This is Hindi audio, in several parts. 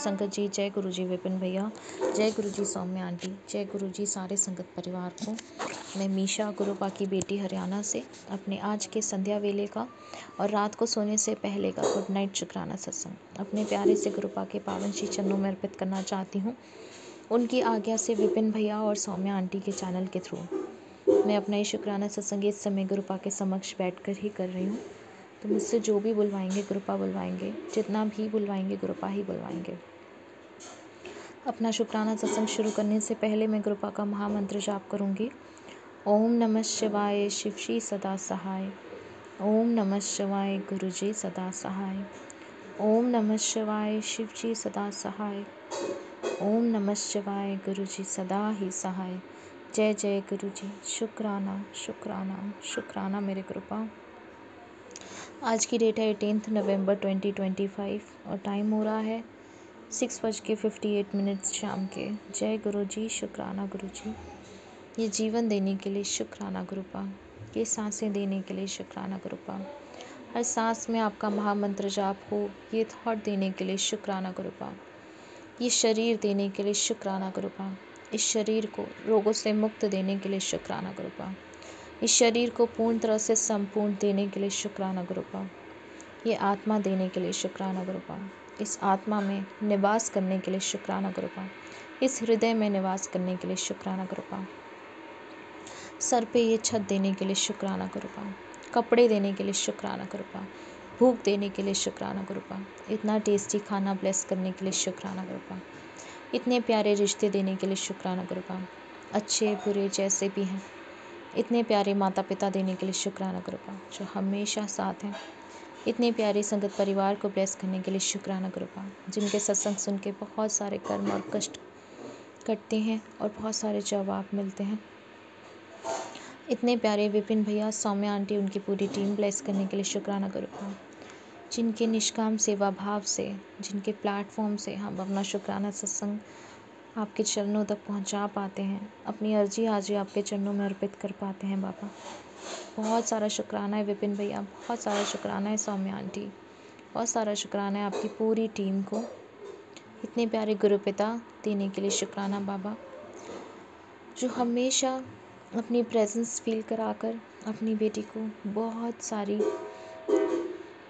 संगत जी, जय गुरु जी विपिन भैया, जय गुरु जी सौम्य आंटी, जय गुरु जी सारे संगत परिवार को। मैं मीशा गुरुपा की बेटी हरियाणा से अपने आज के संध्या वेले का और रात को सोने से पहले का गुड नाइट शुक्राना सत्संग अपने प्यारे से गुरुपा के पावन श्री चरणों में अर्पित करना चाहती हूँ। उनकी आज्ञा से विपिन भैया और सौम्य आंटी के चैनल के थ्रू मैं अपना ये शुक्राना सत्संग इस समय गुरुपा के समक्ष बैठकर ही कर रही हूँ। तो मुझसे जो भी बुलवाएंगे गुरुपा बुलवाएंगे, जितना भी बुलवाएंगे गुरुपा ही बुलवाएंगे। अपना शुक्राना सत्संग शुरू करने से पहले मैं गुरुपा का महामंत्र जाप करूंगी। ओम नमः शिवाय शिवजी सदा सहाय। ओम नमः शिवाय गुरुजी सदा सहाय। ओम नमः शिवाय शिवजी सदा सहाय। ओम नमः शिवाय गुरुजी सदा ही सहाय। जय जय गुरुजी। शुक्राना शुक्राना शुक्राना मेरे गुरुपा। आज की डेट है 18 नवंबर 2025 और टाइम हो रहा है 6:58 शाम के। जय गुरु जी। शुक्राना गुरु जी, ये जीवन देने के लिए शुक्राना गुरुपा, ये सांसें देने के लिए शुक्राना गुरुपा, हर सांस में आपका महामंत्र जाप हो, ये थॉट देने के लिए शुक्राना गुरुपा, ये शरीर देने के लिए शुक्राना गुरुपा, इस शरीर को रोगों से मुक्त देने के लिए शुक्राना गुरुपा, इस शरीर को पूर्ण तरह से संपूर्ण देने के लिए शुक्राना गुरुपा, ये आत्मा देने के लिए शुक्राना गुरुपा, इस आत्मा में निवास करने के लिए शुक्राना गुरुपा, इस हृदय में निवास करने के लिए शुक्राना गुरुपा, सर पे ये छत देने के लिए शुक्राना गुरुपा, कपड़े देने के लिए शुक्राना गुरुपा, भूख देने के लिए शुक्राना गुरुपा, इतना टेस्टी खाना ब्लेस करने के लिए शुक्राना गुरुपा, इतने प्यारे रिश्ते देने के लिए शुक्राना गुरुपा, अच्छे बुरे जैसे भी हैं, इतने प्यारे माता पिता देने के लिए शुक्राना गुरुपा जो हमेशा साथ हैं, इतने प्यारे संगत परिवार को ब्लेस करने के लिए शुक्राना गुरुपा, जिनके सत्संग सुन के बहुत सारे कर्म और कष्ट कटते हैं और बहुत सारे जवाब मिलते हैं। इतने प्यारे विपिन भैया, सौम्या आंटी, उनकी पूरी टीम ब्लेस करने के लिए शुक्राना गुरुपा, जिनके निष्काम सेवा भाव से, जिनके प्लेटफॉर्म से हम अपना शुक्राना सत्संग आपके चरणों तक पहुंचा पाते हैं, अपनी अर्जी हाजिरी आपके चरणों में अर्पित कर पाते हैं। बाबा बहुत सारा शुक्राना है विपिन भैया, बहुत सारा शुक्राना है सौम्या आंटी, बहुत सारा शुक्राना है आपकी पूरी टीम को, इतने प्यारे गुरुपिता देने के लिए शुक्राना बाबा, जो हमेशा अपनी प्रेजेंस फील कराकर अपनी बेटी को बहुत सारी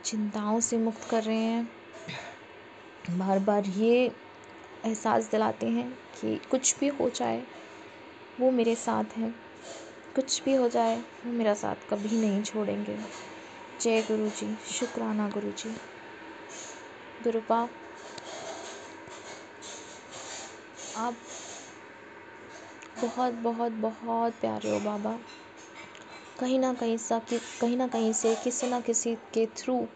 चिंताओं से मुक्त कर रहे हैं। बार बार ये एहसास दिलाते हैं कि कुछ भी हो जाए वो मेरे साथ हैं, कुछ भी हो जाए वो मेरा साथ कभी नहीं छोड़ेंगे। जय गुरु जी। शुक्राना गुरु जी। गुरुपा आप बहुत बहुत बहुत प्यारे हो बाबा, कहीं ना कहीं से किसी ना किसी के थ्रू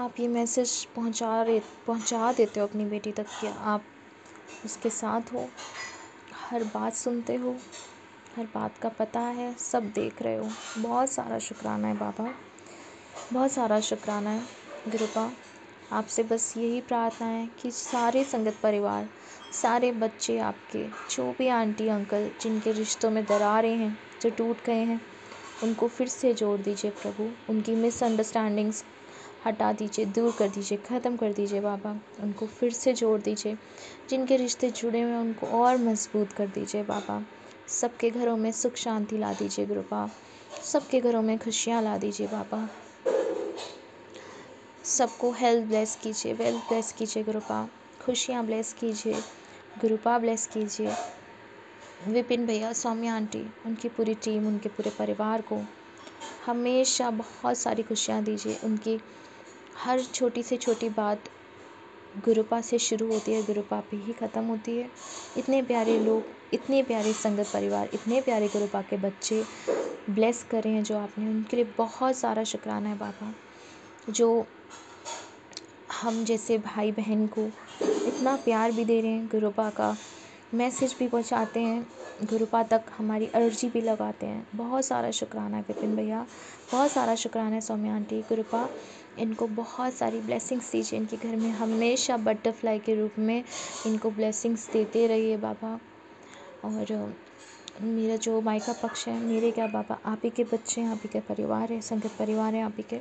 आप ये मैसेज पहुंचा देते हो अपनी बेटी तक कि आप उसके साथ हो, हर बात सुनते हो, हर बात का पता है, सब देख रहे हो। बहुत सारा शुक्राना है बाबा, बहुत सारा शुक्राना है गुरुपा। आपसे बस यही प्रार्थना है कि सारे संगत परिवार, सारे बच्चे आपके, जो भी आंटी अंकल जिनके रिश्तों में दरारें हैं, जो टूट गए हैं, उनको फिर से जोड़ दीजिए प्रभु, उनकी मिसअंडरस्टैंडिंग्स हटा दीजिए, दूर कर दीजिए, ख़त्म कर दीजिए बाबा, उनको फिर से जोड़ दीजिए, जिनके रिश्ते जुड़े हुए हैं उनको और मजबूत कर दीजिए बाबा, सबके घरों में सुख शांति ला दीजिए गुरुपा, सबके घरों में खुशियाँ ला दीजिए बाबा, सबको हेल्थ ब्लेस कीजिए, वेल्थ ब्लेस कीजिए गुरुपा, खुशियाँ ब्लेस कीजिए गुरुपा, ब्लेस कीजिए विपिन भैया, सौम्या आंटी, उनकी पूरी टीम, उनके पूरे परिवार को हमेशा बहुत सारी खुशियाँ दीजिए। उनकी हर छोटी से छोटी बात गुरुपा से शुरू होती है, गुरुपा पे ही ख़त्म होती है। इतने प्यारे लोग, इतने प्यारे संगत परिवार, इतने प्यारे गुरुपा के बच्चे ब्लेस करें हैं जो आपने, उनके लिए बहुत सारा शुक्राना है बाबा, जो हम जैसे भाई बहन को इतना प्यार भी दे रहे हैं, गुरुपा का मैसेज भी पहुंचाते हैं, गुरुपा तक हमारी अर्जी भी लगाते हैं। बहुत सारा शुक्राना है विपिन भैया, बहुत सारा शुक्राना है सौम्या आंटी। गुरुपा इनको बहुत सारी ब्लेसिंग्स दीजिए, इनके घर में हमेशा बटरफ्लाई के रूप में इनको ब्लेसिंग्स देते रहिए बाबा। और मेरा जो मायका पक्ष है, मेरे क्या बाबा, आप ही के बच्चे हैं, आप ही के परिवार है, संगत परिवार है आप ही के,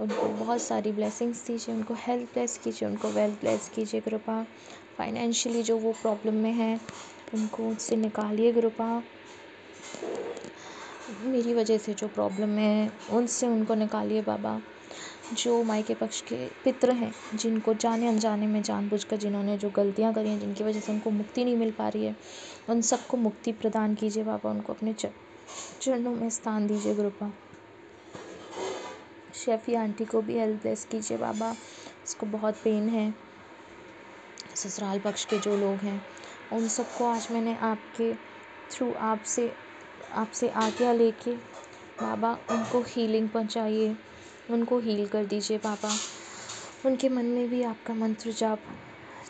उनको बहुत सारी ब्लेसिंग्स दीजिए, उनको हेल्थ ब्लेस कीजिए, उनको वेल्थ ब्लेस कीजिए गुरुपा, फाइनेंशियली जो वो प्रॉब्लम में है उनको उससे निकालिए गुरुपा। मेरी वजह से जो प्रॉब्लम में है उनसे उनको निकालिए बाबा। जो मायके पक्ष के पितृ हैं, जिनको जाने अनजाने में जानबूझकर जिन्होंने जो गलतियां करी हैं, जिनकी वजह से उनको मुक्ति नहीं मिल पा रही है, उन सबको मुक्ति प्रदान कीजिए बाबा। उनको अपने चरणों में स्थान दीजिए गुरुपा। शेफी आंटी को भी हेल्प ब्लेस कीजिए बाबा, उसको बहुत पेन है। ससुराल पक्ष के जो लोग हैं उन सबको आज मैंने आपके थ्रू आपसे आज्ञा लेके बाबा उनको हीलिंग पहुंचाइए, उनको हील कर दीजिए बाबा। उनके मन में भी आपका मंत्र जाप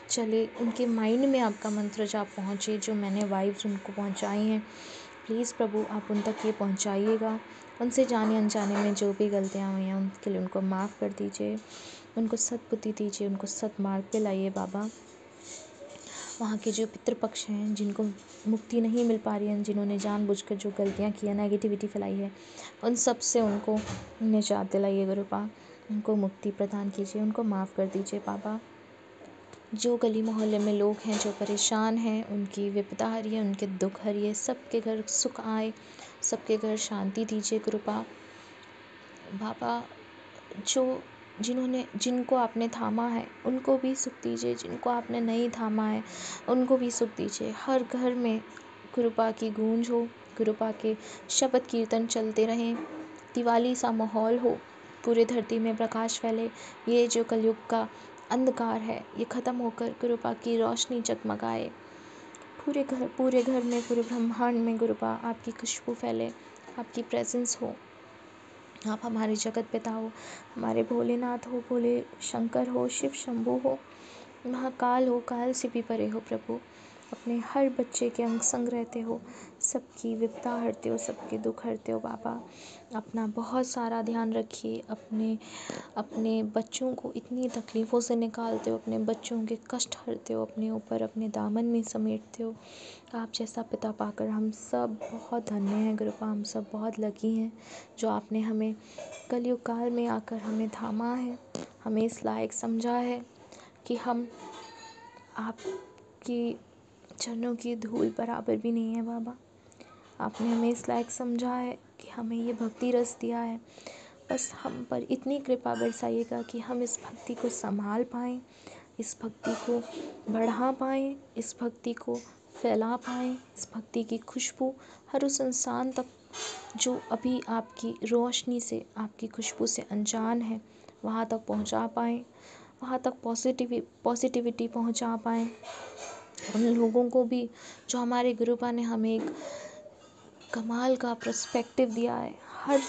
चले, उनके माइंड में आपका मंत्र जाप पहुँचे, जो मैंने वाइब्स उनको पहुँचाई हैं। प्लीज़ प्रभु आप उन तक ये पहुँचाइएगा। उनसे जाने अनजाने में जो भी गलतियाँ हुई हैं उनके लिए उनको माफ़ कर दीजिए, उनको सद्बुद्धि दीजिए, उनको सद्मार्ग पे लाइए बाबा। वहाँ के जो पितृपक्ष हैं, जिनको मुक्ति नहीं मिल पा रही है, जिन्होंने जानबूझकर जो गलतियाँ की है, नेगेटिविटी फैलाई है, उन सब से उनको निजात दिलाइए गुरुपा। उनको मुक्ति प्रदान कीजिए, उनको माफ़ कर दीजिए बाबा। जो गली मोहल्ले में लोग हैं जो परेशान हैं, उनकी विपदा हरिए, उनके दुख हरिए, सबके घर सुख आए, सबके घर शांति दीजिए गुरुपा। बाबा जिनको आपने थामा है उनको भी सुख दीजिए, जिनको आपने नहीं थामा है उनको भी सुख दीजिए। हर घर में गुरुपा की गूंज हो, गुरुपा के शब्द कीर्तन चलते रहें, दिवाली सा माहौल हो, पूरे धरती में प्रकाश फैले। ये जो कलयुग का अंधकार है ये ख़त्म होकर गुरुपा की रोशनी जगमगाए। पूरे घर में, पूरे ब्रह्मांड में गुरुपा आपकी खुशबू फैले, आपकी प्रेजेंस हो। आप हमारे जगत पिता हो, हमारे भोलेनाथ हो, भोले शंकर हो, शिव शंभू हो, महाकाल हो, काल से भी परे हो प्रभु। अपने हर बच्चे के अंग संग रहते हो, सबकी विपदा हरते हो, सबके दुख हरते हो बाबा। अपना बहुत सारा ध्यान रखिए, अपने बच्चों को इतनी तकलीफ़ों से निकालते हो, अपने बच्चों के कष्ट हरते हो, अपने ऊपर अपने दामन में समेटते हो। आप जैसा पिता पाकर हम सब बहुत धन्य हैं गुरुपा, हम सब बहुत लकी हैं जो आपने हमें कलयुग काल में आकर हमें थामा है, हमें इस लायक समझा है कि हम आपकी चरणों की धूल बराबर भी नहीं है बाबा। आपने हमें इस लायक समझा है कि हमें ये भक्ति रस दिया है। बस हम पर इतनी कृपा बरसाइएगा कि हम इस भक्ति को संभाल पाएँ, इस भक्ति को बढ़ा पाएँ, इस भक्ति को फैला पाएँ, इस भक्ति की खुशबू हर उस इंसान तक जो अभी आपकी रोशनी से, आपकी खुशबू से अनजान है, वहाँ तक पहुँचा पाएँ, वहाँ तक पॉजिटिविटी पहुँचा पाएँ। उन लोगों को भी जो हमारे गुरुपा ने हमें एक कमाल का पर्सपेक्टिव दिया है, हर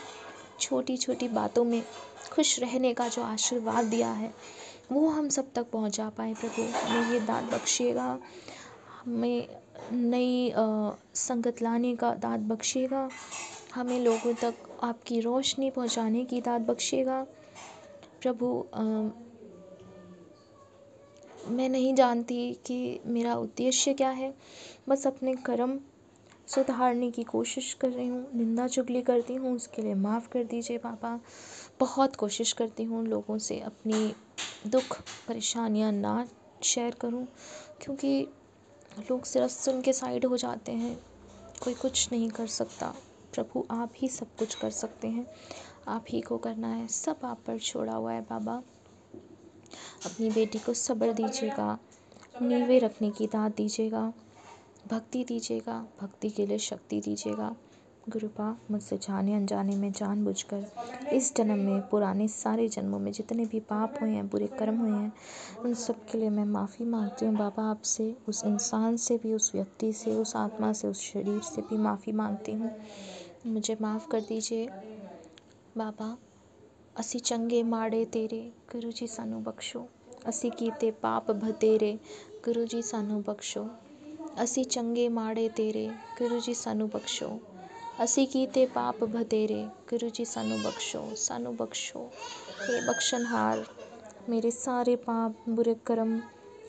छोटी छोटी बातों में खुश रहने का जो आशीर्वाद दिया है, वो हम सब तक पहुंचा पाए प्रभु। हमें ये दान बख्शिएगा, हमें नई संगत लाने का दान बख्शिएगा, हमें लोगों तक आपकी रोशनी पहुंचाने की दान बख्शिएगा प्रभु। मैं नहीं जानती कि मेरा उद्देश्य क्या है, बस अपने कर्म सुधारने की कोशिश कर रही हूँ। निंदा चुगली करती हूँ उसके लिए माफ़ कर दीजिए बाबा। बहुत कोशिश करती हूँ लोगों से अपनी दुख परेशानियाँ ना शेयर करूँ, क्योंकि लोग सिर्फ सुन के साइड हो जाते हैं, कोई कुछ नहीं कर सकता। प्रभु आप ही सब कुछ कर सकते हैं, आप ही को करना है, सब आप पर छोड़ा हुआ है बाबा। अपनी बेटी को सब्र दीजिएगा, नींवें रखने की दात दीजिएगा, भक्ति दीजिएगा, भक्ति के लिए शक्ति दीजिएगा गुरुपा। मुझसे जाने अनजाने में जानबूझकर इस जन्म में, पुराने सारे जन्मों में जितने भी पाप हुए हैं, बुरे कर्म हुए हैं, उन सब के लिए मैं माफ़ी मांगती हूँ बाबा आपसे। उस इंसान से भी, उस व्यक्ति से, उस आत्मा से, उस शरीर से भी माफ़ी मांगती हूँ। मुझे माफ़ कर दीजिए बाबा। असी चंगे माड़े तेरे, गुरु जी सानू बख्शो। असी कीते पाप भतेरे, गुरु जी सानू बख्शो। असी चंगे माड़े तेरे, गुरु जी सानू बख्शो। असी कीते पाप भतेरे, गुरु जी सानू बख्शो, सानू बख्शो। हे बख्शनहार, मेरे सारे पाप, बुरे कर्म,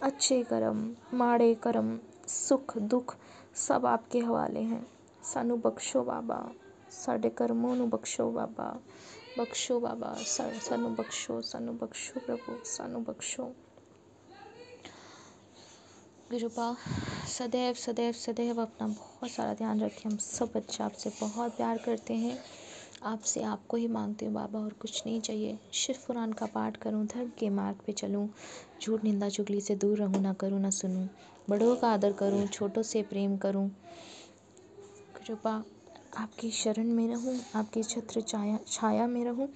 अच्छे कर्म, माड़े कर्म, सुख दुख सब आपके हवाले हैं। सानू बख्शो बाबा, साडे कर्मों नू बख्शो बाबा, बख्शो बाबा, सानू बख्शो प्रभु, सानू बख्शो। कृपा सदैव सदैव सदैव अपना बहुत सारा ध्यान रखें। हम सब बच्चे आपसे बहुत प्यार करते हैं, आपसे आपको ही मांगते हो बाबा, और कुछ नहीं चाहिए। शिव पुराण का पाठ करूं, धर्म के मार्ग पे चलूं, झूठ निंदा चुगली से दूर रहूं, ना करूं ना सुनूं, बड़ों का आदर करूं, छोटों से प्रेम करूं। कृपा आपकी शरण में रहूं, आपकी छत्र छाया छाया में रहूं,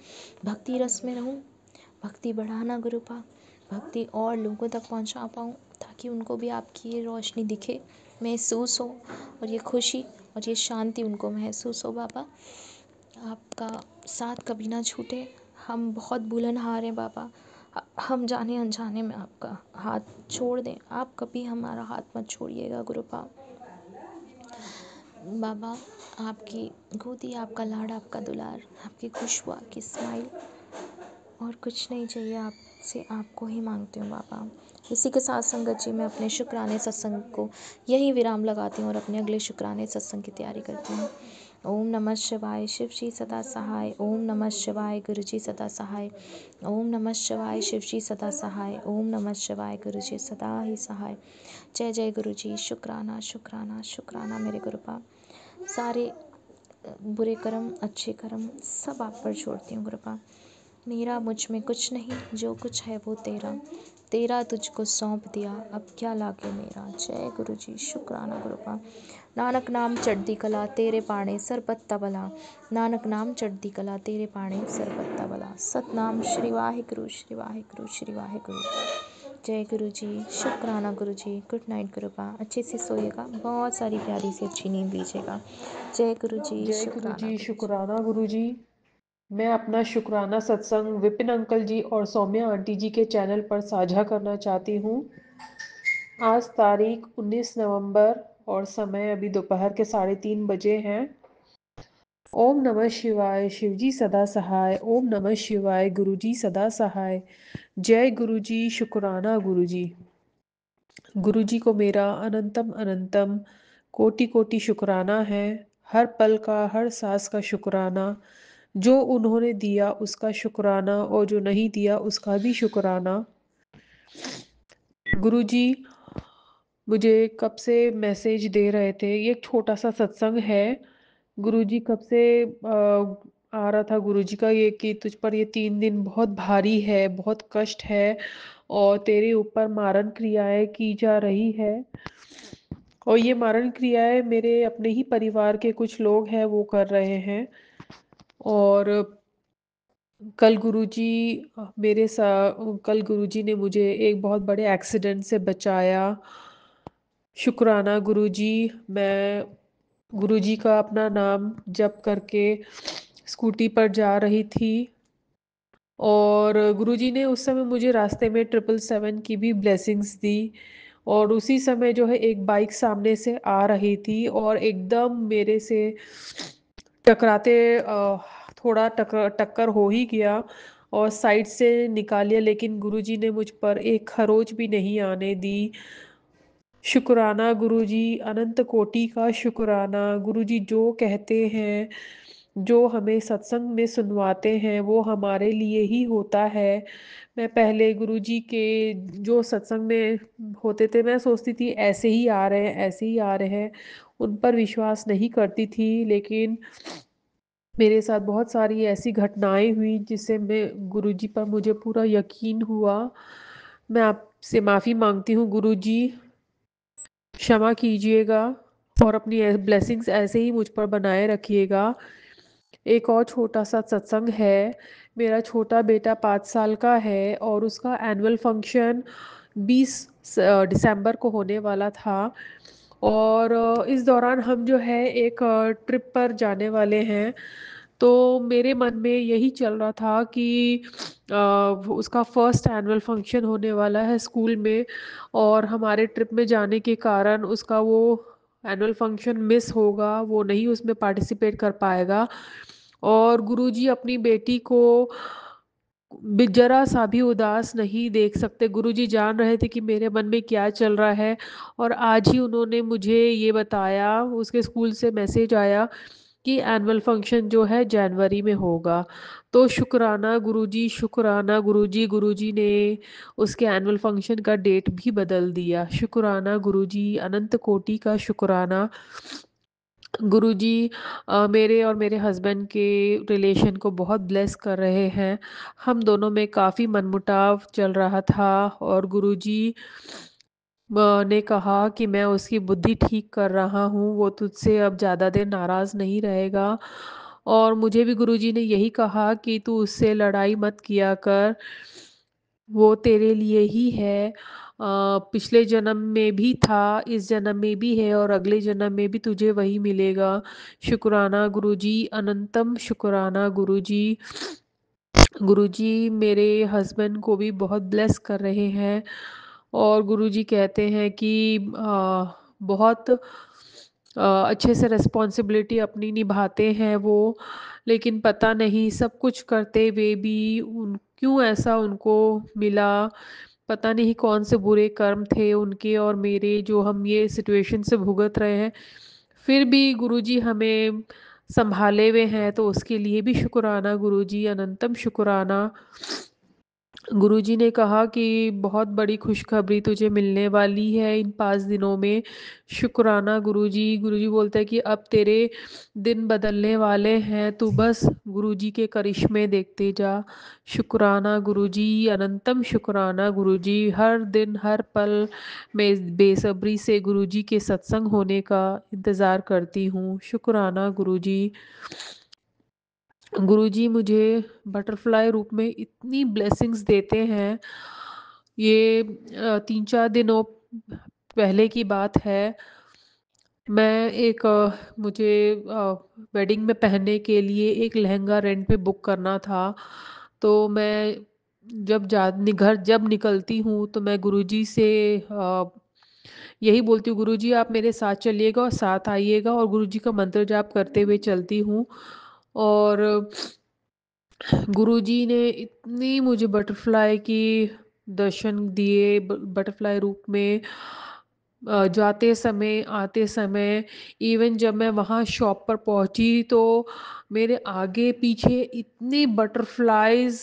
भक्ति रस में रहूं। भक्ति बढ़ाना गुरुपा, भक्ति और लोगों तक पहुंचा पाऊँ, ताकि उनको भी आपकी ये रोशनी दिखे, महसूस हो, और ये खुशी और ये शांति उनको महसूस हो बाबा। आपका साथ कभी ना छूटे। हम बहुत भूलनहार हैं बाबा, हम जाने अनजाने में आपका हाथ छोड़ दें, आप कभी हमारा हाथ मत छोड़िएगा गुरुपा। बाबा आपकी गोदी, आपका लाड़, आपका दुलार, आपकी खुशबू, आपकी स्माइल, और कुछ नहीं चाहिए आपसे, आपको ही मांगती हूँ बाबा। इसी के साथ संगत जी, मैं अपने शुक्राने सत्संग को यहीं विराम लगाती हूँ और अपने अगले शुक्राने सत्संग की तैयारी करती हूँ। ओम नमः शिवाय, शिव जी सदा सहाय। ओम नमः शिवाय, गुरु जी सदा सहाय। ओम नमः शिवाय, शिव जी सदा सहाय। ओम नमः शिवाय, गुरु जी सदा ही सहाय। जय जय गुरु जी। शुक्राना शुक्राना शुक्राना मेरे गुरुपा। सारे बुरे कर्म अच्छे कर्म सब आप पर छोड़ती हूँ गुरुपा। मेरा मुझ में कुछ नहीं, जो कुछ है वो तेरा, तेरा तुझको सौंप दिया, अब क्या लागे मेरा। जय गुरु जी। शुक्राना गुरुपा। नानक नाम चढ़दी कला, तेरे पाणे सर पत्ता बला। नानक नाम चढ़दी कला, तेरे पाणे सर पत्ता बला। सतनाम श्री वाहिगुरु श्री वाहिगुरु श्री वाहिगुरु। जय गुरु जी। शुक्राना गुरु जी। Good night गुरुपा। अच्छे से सोइएगा, बहुत सारी प्यारी सी अच्छी नींद लीजिएगा। जय गुरु जी। जय गुरु शुक्राना जी, गुरु जी। शुक्राना गुरु जी। मैं अपना शुक्राना सत्संग विपिन अंकल जी और सौम्या आंटी जी के चैनल पर साझा करना चाहती हूँ। आज तारीख 19 नवंबर और समय अभी दोपहर के 3:30 बजे हैं। ओम नमः शिवाय, शिवजी सदा सहाय। ओम नमः शिवाय, गुरुजी सदा सहाय। जय गुरु जी। शुक्राना गुरु जी। गुरु जी को मेरा अनंतम अनंतम कोटि कोटि शुक्राना है। हर पल का, हर सांस का शुक्राना। जो उन्होंने दिया उसका शुक्राना, और जो नहीं दिया उसका भी शुक्राना। गुरु जी मुझे कब से मैसेज दे रहे थे, ये एक छोटा सा सत्संग है। गुरु जी कब से आ रहा था गुरु जी का ये कि तुझ पर ये 3 दिन बहुत भारी है, बहुत कष्ट है, और तेरे ऊपर मारण क्रियाएं की जा रही है। और ये मारण क्रियाएं मेरे अपने ही परिवार के कुछ लोग हैं वो कर रहे हैं। और कल गुरुजी कल गुरुजी ने मुझे एक बहुत बड़े एक्सीडेंट से बचाया। शुक्राना गुरुजी। मैं गुरुजी का अपना नाम जप करके स्कूटी पर जा रही थी, और गुरुजी ने उस समय मुझे रास्ते में 777 की भी ब्लेसिंग्स दी। और उसी समय जो है एक बाइक सामने से आ रही थी और एकदम मेरे से टकराते थोड़ा टक्कर हो ही गया और साइड से निकाल लिया, लेकिन गुरुजी ने मुझ पर एक खरोच भी नहीं आने दी। शुक्राना गुरुजी, अनंत कोटि का शुक्राना। गुरुजी जो कहते हैं, जो हमें सत्संग में सुनवाते हैं, वो हमारे लिए ही होता है। मैं पहले गुरुजी के जो सत्संग में होते थे, मैं सोचती थी ऐसे ही आ रहे हैं, ऐसे ही आ रहे हैं, उन पर विश्वास नहीं करती थी। लेकिन मेरे साथ बहुत सारी ऐसी घटनाएं हुई जिससे मैं गुरुजी पर मुझे पूरा यकीन हुआ। मैं आपसे माफ़ी मांगती हूँ गुरुजी, क्षमा कीजिएगा और अपनी ब्लेसिंग्स ऐसे ही मुझ पर बनाए रखिएगा। एक और छोटा सा सत्संग है। मेरा छोटा बेटा 5 साल का है और उसका एनुअल फंक्शन 20 दिसंबर को होने वाला था। और इस दौरान हम जो है एक ट्रिप पर जाने वाले हैं। तो मेरे मन में यही चल रहा था कि उसका फर्स्ट एनुअल फंक्शन होने वाला है स्कूल में, और हमारे ट्रिप में जाने के कारण उसका वो एनुअल फंक्शन मिस होगा, वो नहीं उसमें पार्टिसिपेट कर पाएगा। और गुरुजी अपनी बेटी को जरा सा भी उदास नहीं देख सकते। गुरुजी जान रहे थे कि मेरे मन में क्या चल रहा है, और आज ही उन्होंने मुझे ये बताया, उसके स्कूल से मैसेज आया कि एनुअल फंक्शन जो है जनवरी में होगा। तो शुक्राना गुरुजी, शुक्राना गुरुजी, गुरुजी ने उसके एनुअल फंक्शन का डेट भी बदल दिया। शुक्राना गुरुजी, अनंत कोटि का शुक्राना। गुरुजी मेरे और मेरे हस्बैंड के रिलेशन को बहुत ब्लेस कर रहे हैं। हम दोनों में काफ़ी मनमुटाव चल रहा था और गुरुजी ने कहा कि मैं उसकी बुद्धि ठीक कर रहा हूँ, वो तुझसे अब ज़्यादा देर नाराज़ नहीं रहेगा। और मुझे भी गुरुजी ने यही कहा कि तू उससे लड़ाई मत किया कर, वो तेरे लिए ही है। पिछले जन्म में भी था, इस जन्म में भी है और अगले जन्म में भी तुझे वही मिलेगा। शुक्राना गुरुजी, अनंतम शुक्राना गुरुजी। गुरुजी मेरे हस्बैंड को भी बहुत ब्लेस कर रहे हैं और गुरुजी कहते हैं कि बहुत अच्छे से रिस्पॉन्सिबिलिटी अपनी निभाते हैं वो। लेकिन पता नहीं सब कुछ करते हुए भी उन क्यों ऐसा उनको मिला। पता नहीं कौन से बुरे कर्म थे उनके और मेरे जो हम ये सिचुएशन से भुगत रहे हैं। फिर भी गुरुजी हमें संभाले हुए हैं तो उसके लिए भी शुक्राना गुरुजी, अनंतम शुक्राना। गुरुजी ने कहा कि बहुत बड़ी खुशखबरी तुझे मिलने वाली है इन 5 दिनों में। शुक्राना गुरुजी। गुरुजी बोलते हैं कि अब तेरे दिन बदलने वाले हैं, तू बस गुरुजी के करिश्मे देखते जा। शुक्राना गुरुजी, अनंतम शुक्राना गुरुजी। हर दिन हर पल मैं बेसब्री से गुरुजी के सत्संग होने का इंतज़ार करती हूँ। शुक्राना गुरुजी। गुरुजी मुझे बटरफ्लाई रूप में इतनी ब्लेसिंग्स देते हैं। ये 3-4 दिनों पहले की बात है। मैं एक मुझे वेडिंग में पहनने के लिए एक लहंगा रेंट पे बुक करना था। तो मैं घर जब निकलती हूँ तो मैं गुरुजी से यही बोलती हूँ, गुरुजी आप मेरे साथ चलिएगा और साथ आइएगा, और गुरुजी का मंत्र जाप करते हुए चलती हूँ। और गुरुजी ने इतनी मुझे बटरफ्लाई की दर्शन दिए, बटरफ्लाई रूप में जाते समय आते समय। इवन जब मैं वहाँ शॉप पर पहुँची तो मेरे आगे पीछे इतनी butterflies,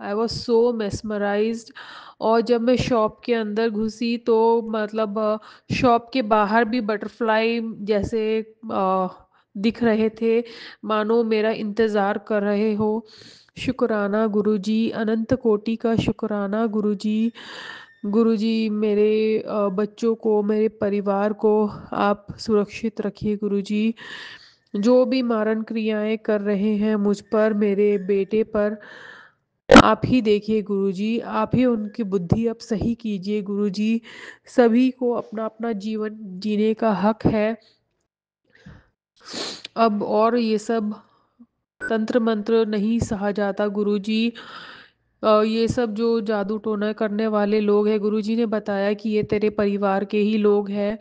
I was so mesmerised. और जब मैं शॉप के अंदर घुसी तो मतलब शॉप के बाहर भी बटरफ्लाई जैसे दिख रहे थे, मानो मेरा इंतज़ार कर रहे हो। शुक्राना गुरुजी, अनंत कोटि का शुक्राना गुरुजी। गुरुजी मेरे बच्चों को, मेरे परिवार को आप सुरक्षित रखिए गुरुजी। जो भी मारण क्रियाएं कर रहे हैं मुझ पर, मेरे बेटे पर, आप ही देखिए गुरुजी, आप ही उनकी बुद्धि अब सही कीजिए गुरुजी। सभी को अपना अपना जीवन जीने का हक है अब, और ये सब तंत्र मंत्र नहीं सहा जाता गुरुजी। ये सब जो जादू टोना करने वाले लोग हैं, गुरुजी ने बताया कि ये तेरे परिवार के ही लोग हैं।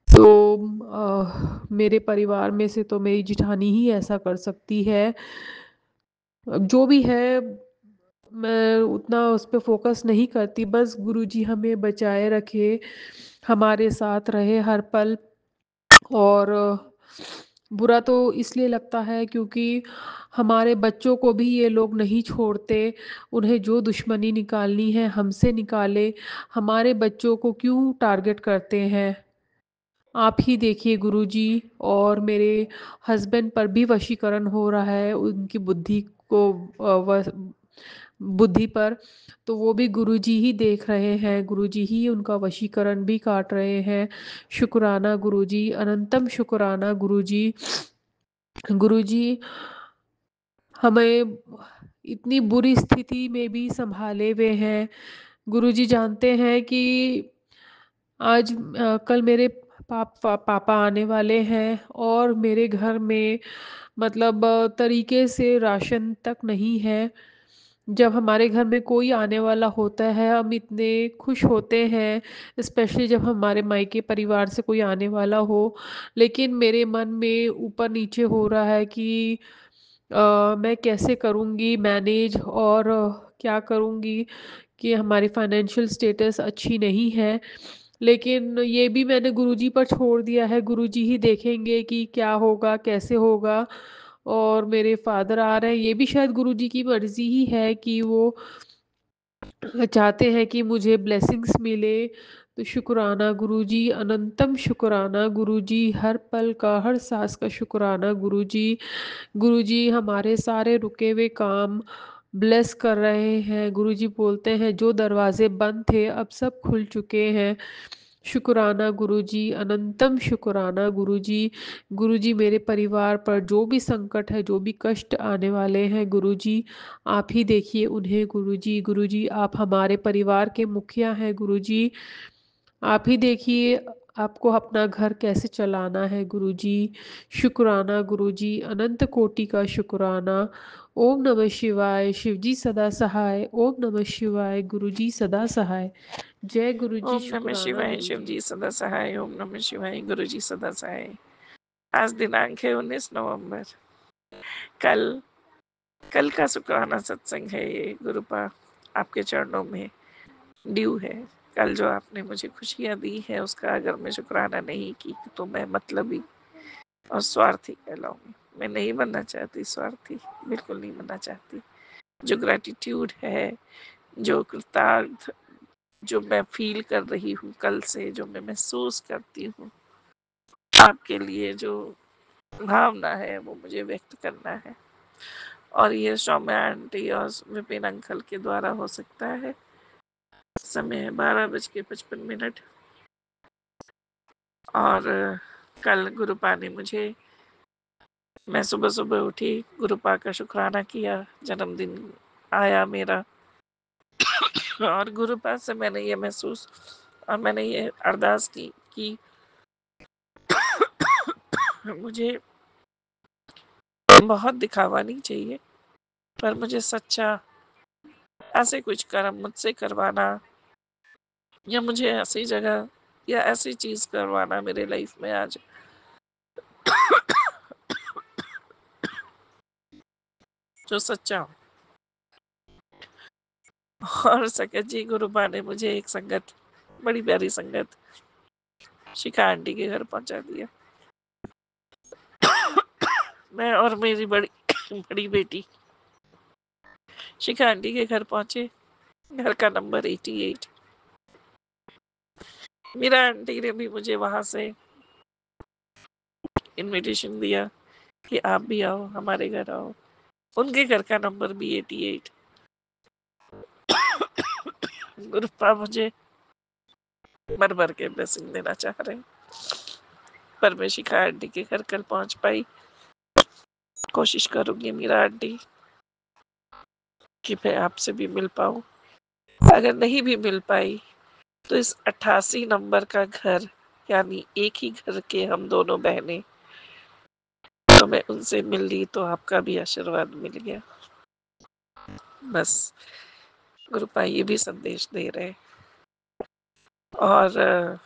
तो मेरे परिवार में से तो मेरी जिठानी ही ऐसा कर सकती है। अब जो भी है मैं उतना उस पे फोकस नहीं करती, बस गुरुजी हमें बचाए रखे, हमारे साथ रहे हर पल। और बुरा तो इसलिए लगता है क्योंकि हमारे बच्चों को भी ये लोग नहीं छोड़ते। उन्हें जो दुश्मनी निकालनी है हमसे निकाले, हमारे बच्चों को क्यों टारगेट करते हैं। आप ही देखिए गुरुजी। और मेरे हस्बैंड पर भी वशीकरण हो रहा है उनकी बुद्धि को, बुद्धि पर। तो वो भी गुरुजी ही देख रहे हैं, गुरुजी ही उनका वशीकरण भी काट रहे हैं। शुक्राना गुरुजी, अनंतम शुक्राना गुरुजी। गुरुजी हमें इतनी बुरी स्थिति में भी संभाले हुए हैं। गुरुजी जानते हैं कि आज कल मेरे पापा आने वाले हैं और मेरे घर में मतलब तरीके से राशन तक नहीं है। जब हमारे घर में कोई आने वाला होता है हम इतने खुश होते हैं, स्पेशली जब हमारे मायके परिवार से कोई आने वाला हो। लेकिन मेरे मन में ऊपर नीचे हो रहा है कि मैं कैसे करूँगी मैनेज, और क्या करूँगी कि हमारी फाइनेंशियल स्टेटस अच्छी नहीं है। लेकिन ये भी मैंने गुरुजी पर छोड़ दिया है, गुरुजी ही देखेंगे कि क्या होगा, कैसे होगा। और मेरे फादर आ रहे हैं, ये भी शायद गुरुजी की मर्ज़ी ही है कि वो चाहते हैं कि मुझे ब्लेसिंग्स मिले। तो शुक्राना गुरुजी, अनंतम शुक्राना गुरुजी, हर पल का, हर सांस का शुक्राना गुरुजी। गुरुजी हमारे सारे रुके हुए काम ब्लेस कर रहे हैं। गुरुजी बोलते हैं जो दरवाजे बंद थे अब सब खुल चुके हैं। शुक्राना गुरुजी, अनंतम शुक्राना गुरुजी। गुरुजी मेरे परिवार पर जो भी संकट है, जो भी कष्ट आने वाले हैं गुरुजी, आप ही देखिए उन्हें गुरुजी। गुरुजी आप हमारे परिवार के मुखिया हैं गुरुजी, आप ही देखिए आपको अपना घर कैसे चलाना है गुरुजी। शुक्राना गुरुजी, अनंत कोटि का शुक्राना। ओम नमः शिवाय, शिवजी सदा सहाय। ओम नमः शिवाय, गुरुजी सदा सहाय। जय गुरुजी, ओम नमः शुक्राना शिवाय, शिव गुरुजी। जी सदा सहाय। ओम नमः शिवाय, गुरु जी सदा सहाय। आज दिनांक है 19 नवंबर। कल कल का शुक्राना सत्संग है ये गुरुपा, आपके चरणों में ड्यू है। कल जो आपने मुझे खुशियाँ दी है उसका अगर मैं शुक्राना नहीं की तो मैं मतलबी और स्वार्थी कहलाऊंगी। मैं नहीं बनना चाहती स्वार्थी, बिल्कुल नहीं बनना चाहती। जो ग्रेटिट्यूड है, जो कृतार्थ, जो मैं फील कर रही हूँ कल से, जो मैं महसूस करती हूँ आपके लिए, जो भावना है वो मुझे व्यक्त करना है। और ये सौम्या आंटी और विपिन अंकल के द्वारा हो सकता है। समय है 12:55। और कल गुरुपा ने मुझे, मैं सुबह सुबह उठी, गुरुपा का शुक्राना किया, जन्मदिन आया मेरा। और गुरुपा से मैंने ये महसूस और मैंने ये अरदास की कि मुझे बहुत दिखावा नहीं चाहिए, पर मुझे सच्चा ऐसे कुछ कर्म मुझसे करवाना, या मुझे ऐसी जगह या ऐसी चीज करवाना मेरे लाइफ में आज जो सच्चा हो। और सकत जी गुरुबा ने मुझे एक संगत, बड़ी प्यारी संगत, शिखा आंटी के घर पहुंचा दिया। मैं और मेरी बड़ी बड़ी बेटी शिखा आंटी के घर पहुंचे। घर का नंबर 88। मीरा आंटी ने भी मुझे वहां से इनविटेशन दिया कि आप भी आओ, हमारे घर आओ। उनके घर का नंबर भी 88। गुरुपा मुझे भर भर के ब्लेसिंग देना चाह रहे हैं, पर मैं शिखा आंटी के घर कल पहुंच पाई। कोशिश करूंगी मीरा आंटी कि मैं आपसे भी मिल पाऊं। अगर नहीं भी मिल पाई तो इस 88 नंबर का घर, यानी एक ही घर के हम दोनों बहनें, तो मैं उनसे मिल ली तो आपका भी आशीर्वाद मिल गया। बस गुरुपा ये भी संदेश दे रहे। और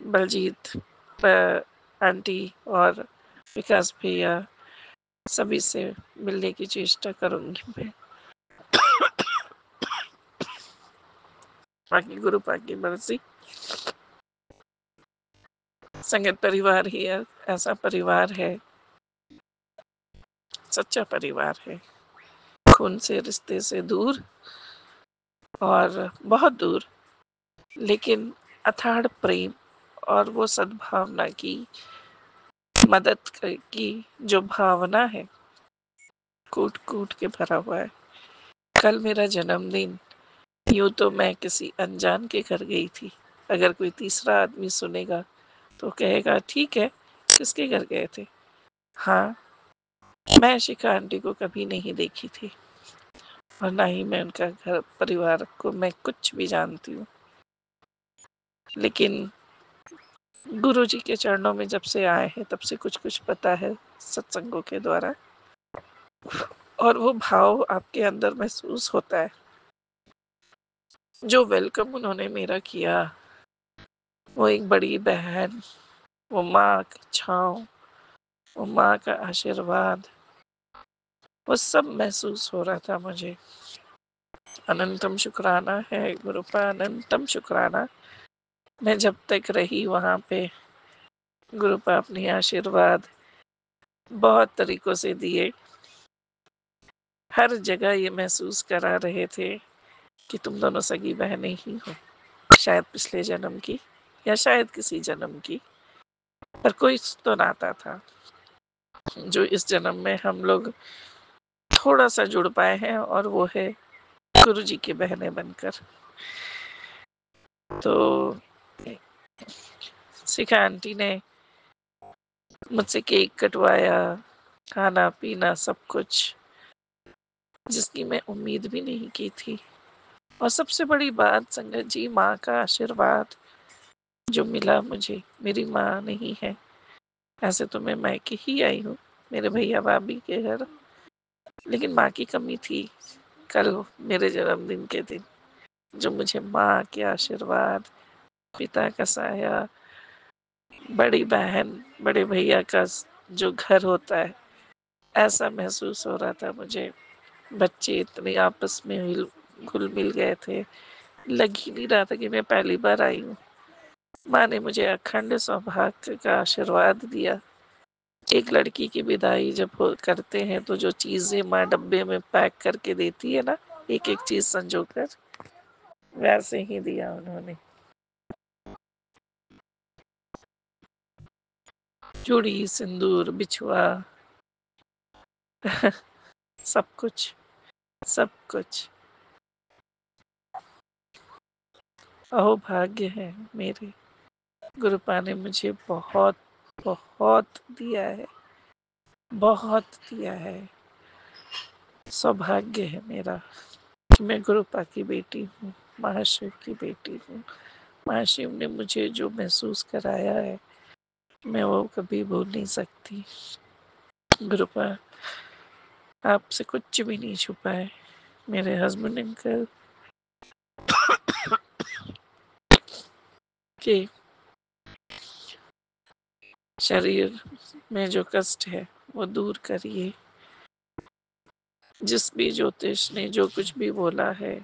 बलजीत आंटी और विकास भैया सभी से मिलने की चेष्टा करूंगी मैं। बाकी गुरुपा की मर्जी। संगत परिवार ही ऐसा परिवार है, सच्चा परिवार है, खून से रिश्ते से दूर और बहुत दूर, लेकिन अथाड़ प्रेम और वो सद्भावना की, मदद की जो भावना है, कूट कूट के भरा हुआ है। कल मेरा जन्मदिन, यूं तो मैं किसी अनजान के घर गई थी। अगर कोई तीसरा आदमी सुनेगा तो कहेगा ठीक है, किसके घर गए थे। हाँ, मैं शिखा आंटी को कभी नहीं देखी थी और ना ही मैं उनका घर परिवार को मैं कुछ भी जानती हूँ, लेकिन गुरु जी के चरणों में जब से आए हैं तब से कुछ कुछ पता है सत्संगों के द्वारा। और वो भाव आपके अंदर महसूस होता है, जो वेलकम उन्होंने मेरा किया, वो एक बड़ी बहन, वो माँ की छाँव, वो माँ का आशीर्वाद, वो सब महसूस हो रहा था मुझे। अनंतम शुक्राना है गुरुपा, अनंतम शुक्राना मैं जब तक रही वहाँ पे गुरुपा अपनी आशीर्वाद बहुत तरीकों से दिए। हर जगह ये महसूस करा रहे थे कि तुम दोनों सगी बहनें ही हो, शायद पिछले जन्म की या शायद किसी जन्म की, पर कोई तो नाता था जो इस जन्म में हम लोग थोड़ा सा जुड़ पाए हैं, और वो है गुरुजी की बहनें बनकर। तो शिखा आंटी ने मुझसे केक कटवाया, खाना पीना सब कुछ, जिसकी मैं उम्मीद भी नहीं की थी। और सबसे बड़ी बात संगत जी, माँ का आशीर्वाद जो मिला मुझे। मेरी माँ नहीं है, ऐसे तो मैं मायके ही आई हूँ मेरे भैया भाभी के घर, लेकिन माँ की कमी थी। कल मेरे जन्मदिन के दिन जो मुझे माँ के आशीर्वाद, पिता का साया, बड़ी बहन बड़े भैया का जो घर होता है, ऐसा महसूस हो रहा था मुझे। बच्चे इतने आपस में घुल मिल गए थे, लग ही नहीं रहा था कि मैं पहली बार आई हूँ। माँ ने मुझे अखंड सौभाग्य का आशीर्वाद दिया। एक लड़की की विदाई जब करते हैं तो जो चीजें माँ डब्बे में पैक करके देती है ना, एक एक चीज संजोकर, वैसे ही दिया उन्होंने। चूड़ी, सिंदूर, बिछुआ, सब कुछ, सब कुछ। अहो भाग्य है मेरे, गुरुपा ने मुझे बहुत बहुत दिया है, बहुत दिया है। सौभाग्य है मेरा कि मैं गुरुपा की बेटी हूँ, महाशिव की बेटी हूँ। महाशिव ने मुझे जो महसूस कराया है, मैं वो कभी भूल नहीं सकती। गुरुपा आपसे कुछ भी नहीं छुपा है। मेरे हस्बैंड अंकल के शरीर में जो कष्ट है वो दूर करिए। जिस भी ज्योतिष ने जो कुछ भी बोला है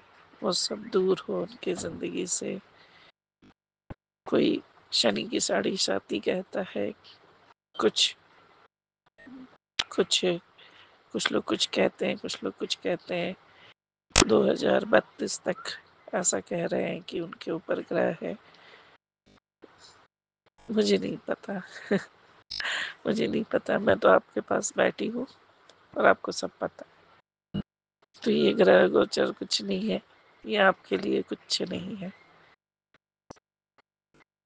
वो सब दूर हो उनकी जिंदगी से। कोई शनि की साढ़े साती कहता है, कुछ कुछ कुछ लोग कुछ कहते हैं, कुछ लोग कुछ कहते हैं। 2032 तक ऐसा कह रहे हैं कि उनके ऊपर ग्रह है। मुझे नहीं पता। मुझे नहीं पता, मैं तो आपके पास बैठी हूँ और आपको सब पता। तो ये ग्रह गोचर कुछ नहीं है, ये आपके लिए कुछ नहीं है।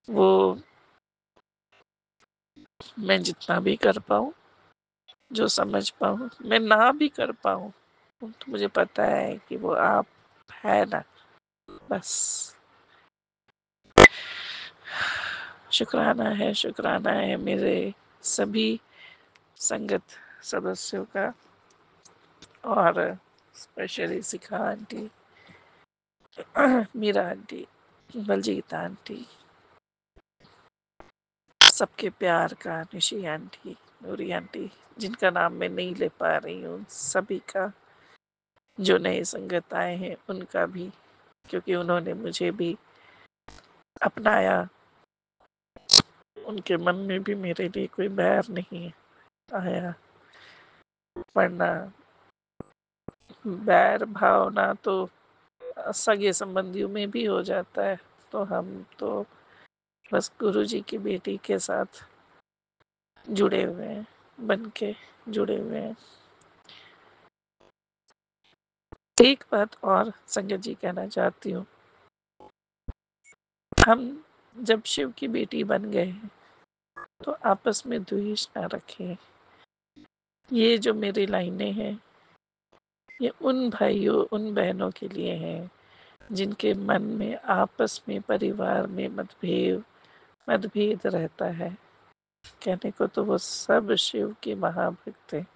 वो मैं जितना भी कर पाऊँ, जो समझ पाऊँ, मैं ना भी कर पाऊँ, तो मुझे पता है कि वो आप है ना, बस। शुक्राना है, शुक्राना है मेरे सभी संगत सदस्यों का, और specially Shikha aunty, Meera aunty, Baljeet aunty, सबके प्यार का, निशी आंटी, नूरी आंटी, जिनका नाम मैं नहीं ले पा रही हूँ, सभी का, जो नए संगत आए हैं उनका भी, क्योंकि उन्होंने मुझे भी अपनाया। उनके मन में भी मेरे लिए कोई बैर नहीं आया, वरना बैर भावना तो सगे संबंधियों में भी हो जाता है। तो हम तो बस गुरुजी की बेटी के साथ जुड़े हुए हैं, बन के जुड़े हुए हैं। एक बात और संगत जी कहना चाहती हूँ, हम जब शिव की बेटी बन गए तो आपस में द्वेष ना रखें। ये जो मेरी लाइनें हैं, ये उन भाइयों उन बहनों के लिए हैं जिनके मन में आपस में परिवार में मतभेद रहता है। कहने को तो वो सब शिव के महाभक्त हैं।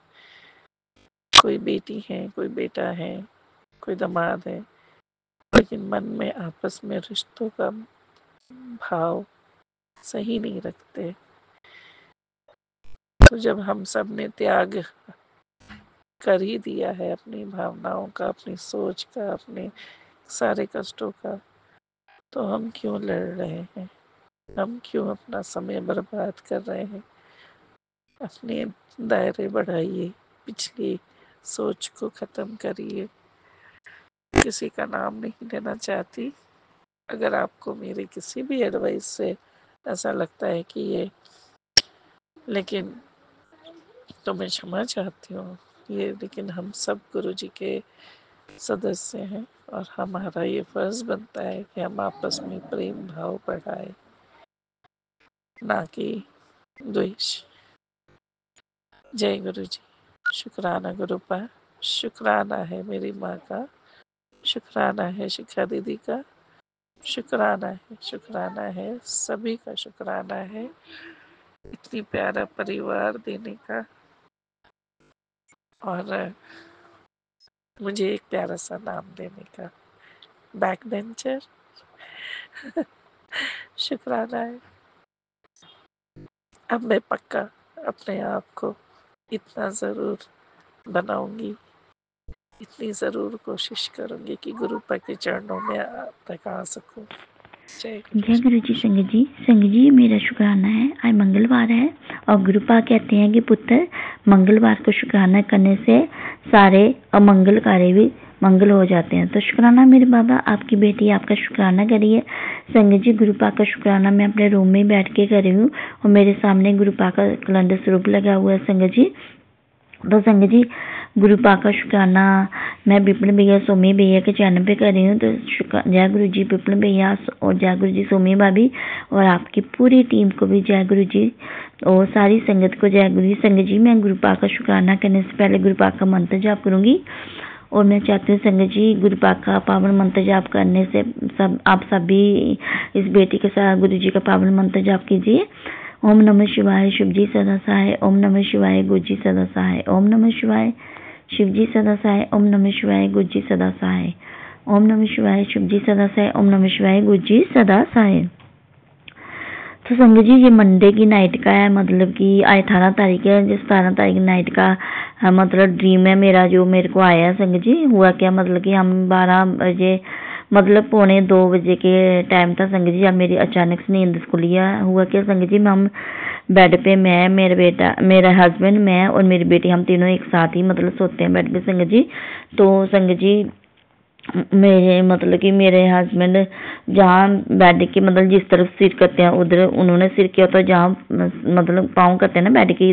कोई बेटी है, कोई बेटा है, कोई दामाद है, लेकिन मन में आपस में रिश्तों का भाव सही नहीं रखते। तो जब हम सब ने त्याग कर ही दिया है अपनी भावनाओं का, अपनी सोच का, अपने सारे कष्टों का, तो हम क्यों लड़ रहे हैं? हम क्यों अपना समय बर्बाद कर रहे हैं? अपने दायरे बढ़ाइए, पिछली सोच को खत्म करिए। किसी का नाम नहीं लेना चाहती। अगर आपको मेरी किसी भी एडवाइस से ऐसा लगता है कि ये, लेकिन तो मैं क्षमा चाहती हूँ ये, लेकिन हम सब गुरु जी के सदस्य हैं और हमारा ये फर्ज बनता है कि हम आपस में प्रेम भाव बढ़ाए, ना कि द्वेष। जय गुरु जी। शुक्राना गुरुपा, शुक्राना है मेरी माँ का, शुक्राना है शिखा दीदी का, शुक्राना है सभी का, शुक्राना है इतनी प्यारा परिवार देने का, और मुझे एक प्यारा सा नाम देने का, बैक बेंचर। शुक्राना है। अब मैं पक्का अपने आप को इतना ज़रूर बनाऊंगी, इतनी ज़रूर कोशिश करूंगी कि गुरुपा के चरणों में तक आ सकूं। जय गुरु जय जी। गुरु जी। संगत जी मेरा शुक्राना है। आज मंगलवार है और गुरुपा कहते हैं कि पुत्र मंगलवार को शुक्राना करने से सारे अमंगल कार्य भी मंगल हो जाते हैं। तो शुक्राना मेरे बाबा, आपकी बेटी आपका शुक्राना करिए। संगत जी गुरुपा का शुक्राना मैं अपने रूम में बैठ के कर रही हूँ और मेरे सामने गुरुपा का कैलेंडर स्वरूप लगा हुआ है। संगत जी तो संगत जी गुरुपा का शुक्राना मैं विपिन भैया सोमी भैया के चैनल पे कर रही हूँ। तो जय गुरु जी विपिन भैया और जय गुरु जी सोमी भाभी और आपकी पूरी टीम को भी जय गुरु जी और सारी संगत को जय गुरु जी। संगत जी मैं गुरुपा का शुक्राना करने से पहले गुरुपा का मंत्र जाप करूँगी और मैं चाहती हूँ संगत जी गुरुपा का पावन मंत्र जाप करने से आप सभी इस बेटी के साथ गुरु जी का पावन मंत्र जाप कीजिए। ओम नमः शिवाय शिव जी सदा सहाय, ओम नमः शिवाय गुरु जी सदा सहाय, ओम नमः शिवाय शिव जी सदा सहाय, ओम नमः शिवाय गुरु जी सदा सहाय, ओम नमः शिवाय शिव जी सदा सहाय, ओम नमः शिवाय गुरु जी सदा सहाय। तो संगत जी ये मंडे की नाइट का है, मतलब कि आज 18 तारीख है। जिस 17 तारीख नाइट का मतलब ड्रीम है मेरा जो मेरे को आया। संगत जी हुआ क्या, मतलब कि हम 12 बजे मतलब 1:45 बजे के टाइम था संगत जी, अब मेरी अचानक से नींद खुली है। हुआ क्या संगत जी, हम बेड पे मैं मेरा बेटा मेरा हस्बैंड मैं और मेरी बेटी हम तीनों एक साथ ही मतलब सोते हैं बेड पे संगत जी। तो संगत जी मेरे मतलब कि मेरे हस्बैंड जहाँ बेड की मतलब जिस तरफ सिर करते हैं उधर उन्होंने सिर किया, तो जहाँ मतलब पाँव करते हैं ना बेड की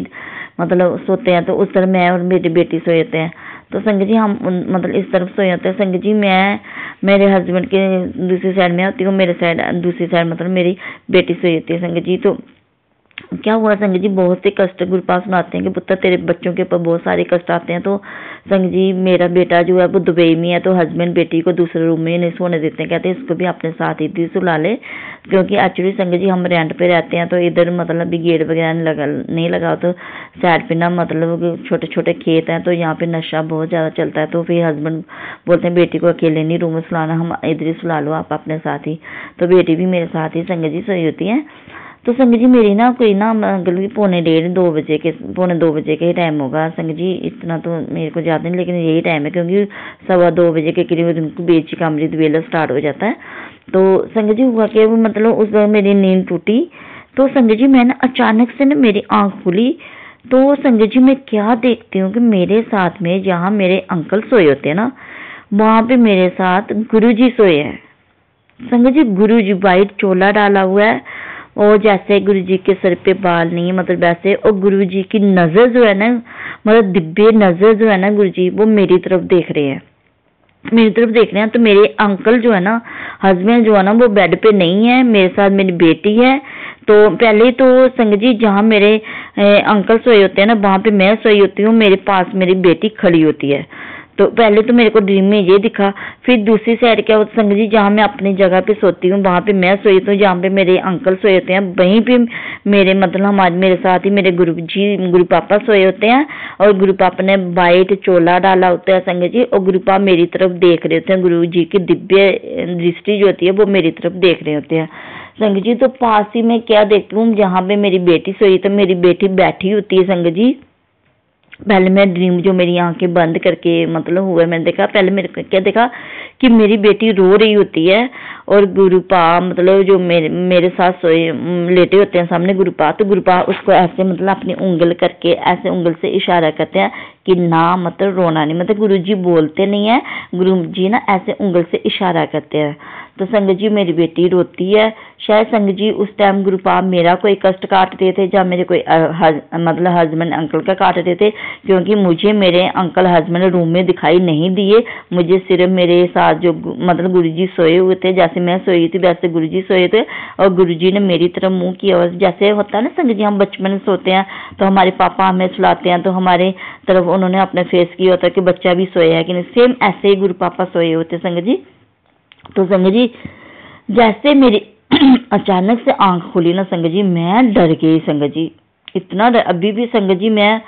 मतलब सोते हैं, तो उस तरफ मैं और मेरी बेटी सोए होते हैं। तो संगत जी हम मतलब इस तरफ सोए होते हैं। संगत जी मैं मेरे हस्बैंड के दूसरी साइड में होती हूँ, मेरे साइड दूसरी साइड मतलब मेरी बेटी सोई होती है। संगत जी तो क्या हुआ संगत जी, बहुत से कष्ट गुरुपाल सुनाते हैं कि पुत्र तेरे बच्चों के ऊपर बहुत सारे कष्ट आते हैं। तो संगत जी मेरा बेटा जो है वो दुबई में है, तो हस्बैंड बेटी को दूसरे रूम में नहीं सोने देते हैं, कहते हैं इसको भी अपने साथ ही सुला ले, क्योंकि एक्चुअली संगत जी हम रेंट पे रहते हैं तो इधर मतलब भी गेट वगैरह नहीं लगा तो साइड पे ना मतलब छोटे छोटे खेत हैं, तो यहाँ पे नशा बहुत ज़्यादा चलता है। तो फिर हस्बैंड बोलते हैं बेटी को अकेले नहीं रूम में सुलाना, हम इधर ही सुला लो आप अपने साथ ही। तो बेटी भी मेरे साथ ही संगत जी सोई होती है। तो संगत जी मेरी ना कोई ना मतलब 1:45 बजे के 1:45 बजे का ही टाइम होगा संगत जी, इतना तो मेरे को याद नहीं, लेकिन यही टाइम है क्योंकि 2:15 बजे के करीब बेची का अमृत वेला स्टार्ट हो जाता है। तो संगत जी हुआ कि मतलब उस वक्त मेरी नींद टूटी। तो संगत जी मैं ना अचानक से ना मेरी आँख खुली, तो संगत जी मैं क्या देखती हूँ कि मेरे साथ में जहाँ मेरे अंकल सोए होते हैं ना, वहाँ पे मेरे साथ गुरु जी सोए हैं। संगत जी गुरु जी वाइट चोला डाला हुआ है और जैसे गुरु जी के सर पे बाल नहीं है मतलब वैसे, और गुरु जी की नजर जो है ना मतलब दिव्य नजर जो है ना गुरु जी वो मेरी तरफ देख रहे हैं, मेरी तरफ देख रहे हैं। तो मेरे अंकल जो है ना हस्बैंड जो है ना वो बेड पे नहीं है, मेरे साथ मेरी बेटी है। तो पहले तो संगत जी जहाँ मेरे अंकल सोए होते हैं ना वहाँ पे मैं सोई होती हूँ, मेरे पास मेरी बेटी खड़ी होती है। तो पहले तो मेरे को ड्रीम में ये दिखा। फिर दूसरी साइड क्या होता संगत जी, जहाँ मैं अपनी जगह पे सोती हूँ वहाँ पे मैं सोई होती हूँ, जहाँ पे मेरे अंकल सोए होते हैं वहीं पे मेरे मतलब हमारे मेरे साथ ही मेरे गुरु पापा सोए होते हैं। और गुरु पापा ने वाइट चोला डाला होता है संगत जी, और गुरु पापा मेरी तरफ देख रहे होते हैं, गुरु जी की दिव्य दृष्टि जो होती है वो मेरी तरफ देख रहे होते हैं संगत जी। तो पास ही में क्या देखती हूँ, जहाँ पे मेरी बेटी सोई तो मेरी बेटी बैठी होती है संगत जी, पहले मैं ड्रीम जो मेरी आंखें बंद करके मतलब हुआ, मैंने देखा पहले मेरे को क्या देखा कि मेरी बेटी रो रही होती है और गुरुपा मतलब जो मेरे साथ सोए लेटे होते हैं सामने गुरुपा, तो गुरुपा उसको ऐसे मतलब अपनी उंगल करके ऐसे उंगल से इशारा करते हैं कि ना मतलब रोना नहीं, मतलब गुरुजी बोलते नहीं है, गुरुजी ना ऐसे उंगल से इशारा करते हैं। तो संगत जी मेरी बेटी रोती है, शायद संगत जी उस टाइम गुरुपा मेरा कोई कष्ट काट रहे थे या मेरे कोई मतलब हस्बैंड अंकल का काट रहे थे, क्योंकि मुझे मेरे अंकल हस्बैंड रूम में दिखाई नहीं दिए, मुझे सिर्फ मेरे साथ जो मतलब गुरुजी सोए हुए थे, जैसे मैं सोई थी वैसे गुरुजी सोए थे, और गुरुजी ने मेरी तरफ मुंह किया, और जैसे होता है ना संगत जी हम बचपन में सोते हैं तो हमारे पापा हमें सुलाते हैं तो हमारे तरफ उन्होंने अपने फेस किया होता है कि बच्चा भी सोया है कि नहीं, सेम ऐसे ही गुरु पापा सोए होते संगत जी। तो संगत जी जैसे मेरी अचानक से आंख खुली ना संगत जी, मैं डर गई संगत जी, इतना अभी भी संगत जी मैं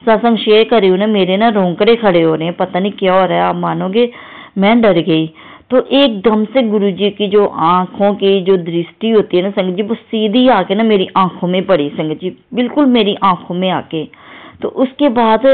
सत्संग शेयर कर रही हूँ ना, मेरे ना रोंकड़े खड़े हो रहे हैं, पता नहीं क्या हो रहा है, आप मानोगे मैं डर गई। तो एकदम से गुरुजी की जो आंखों की जो दृष्टि होती है ना संगत जी, वो सीधी आके ना मेरी आंखों में पड़ी संगत जी, बिल्कुल मेरी आंखों में आके। तो उसके बाद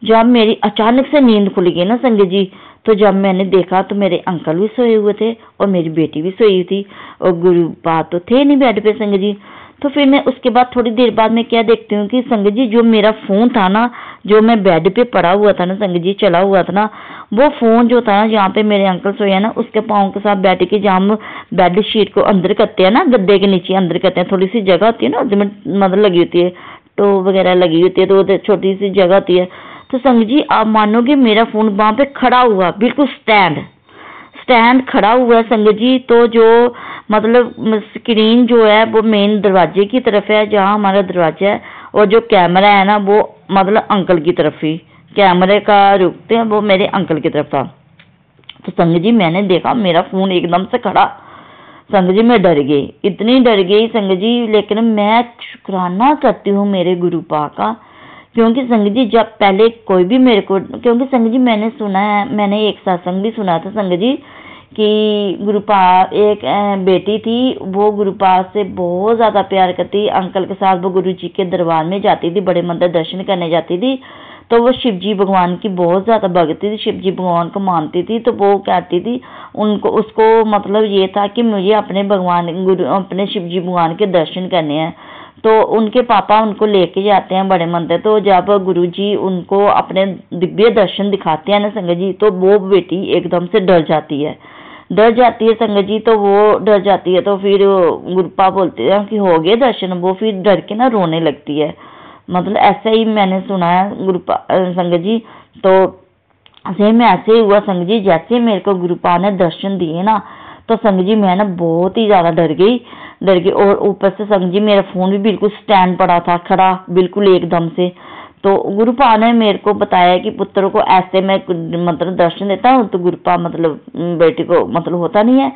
जब मेरी अचानक से नींद खुल गई ना संगत जी, तो जब मैंने देखा तो मेरे अंकल भी सोए हुए थे और मेरी बेटी भी सोई थी, और गुरुपा तो थे नहीं बेड पे संगत जी। तो फिर मैं उसके बाद थोड़ी देर बाद मैं क्या देखती हूँ कि संगत जी जो मेरा फोन था ना, जो मैं बेड पे पड़ा हुआ था ना संगत जी, चला हुआ था ना, वो फोन जो था ना जहाँ पे मेरे अंकल सोए ना, उसके पाँव के साथ बैठ के जहाँ हम बेड शीट को अंदर करते हैं ना, गद्दे के नीचे अंदर करते हैं, थोड़ी सी जगह होती है ना उसमें मतलब लगी होती है, टो वगैरह लगी होती है, तो वो छोटी सी जगह होती है। तो संगत जी आप मानोगे मेरा फोन वहां पे खड़ा हुआ, बिल्कुल स्टैंड खड़ा हुआ है संगत जी। तो जो मतलब स्क्रीन जो है वो मेन दरवाजे की तरफ है जहाँ हमारा दरवाजा है, और जो कैमरा है ना वो मतलब अंकल की तरफ ही, कैमरे का रुकते हैं वो मेरे अंकल की तरफ था। तो संगत जी मैंने देखा मेरा फोन एकदम से खड़ा, संगत जी मैं डर गई, इतनी डर गई संगत जी, लेकिन मैं शुक्राना करती हूँ मेरे गुरुपा का, क्योंकि संगत जी जब पहले कोई भी मेरे को, क्योंकि संगत जी मैंने सुना है, मैंने एक सत्संग भी सुना था संगत जी कि गुरुपा एक बेटी थी, वो गुरुपा से बहुत ज्यादा प्यार करती, अंकल के साथ वो गुरु जी के दरबार में जाती थी, बड़े मंदिर दर्शन करने जाती थी, तो वो शिव जी भगवान की बहुत ज्यादा भक्ति थी, शिव जी भगवान को मानती थी। तो वो कहती थी उनको, उसको मतलब ये था कि मुझे अपने भगवान गुरु अपने शिव जी भगवान के दर्शन करने हैं, तो उनके पापा उनको लेके जाते हैं बड़े मंदिर। तो जब गुरुजी उनको अपने दिव्य दर्शन दिखाते हैं ना संगत जी, तो वो बेटी एकदम से डर जाती है संगत जी, तो वो डर जाती है। तो फिर गुरुपा बोलते हैं कि हो गए दर्शन, वो फिर डर के ना रोने लगती है, मतलब ऐसा ही मैंने सुना है गुरुपा संगत जी। तो सेम ऐसे ही हुआ संगत जी, जैसे मेरे को गुरुपा ने दर्शन दिए ना, तो संगत जी मैं ना बहुत ही ज्यादा डर गई, और ऊपर से संगत जी मेरा फोन भी बिल्कुल स्टैंड पड़ा था खड़ा बिल्कुल एकदम से। तो गुरुपा ने मेरे को बताया कि पुत्र को ऐसे मैं मतलब दर्शन देता हूँ, तो गुरुपा मतलब बेटी को मतलब होता नहीं है।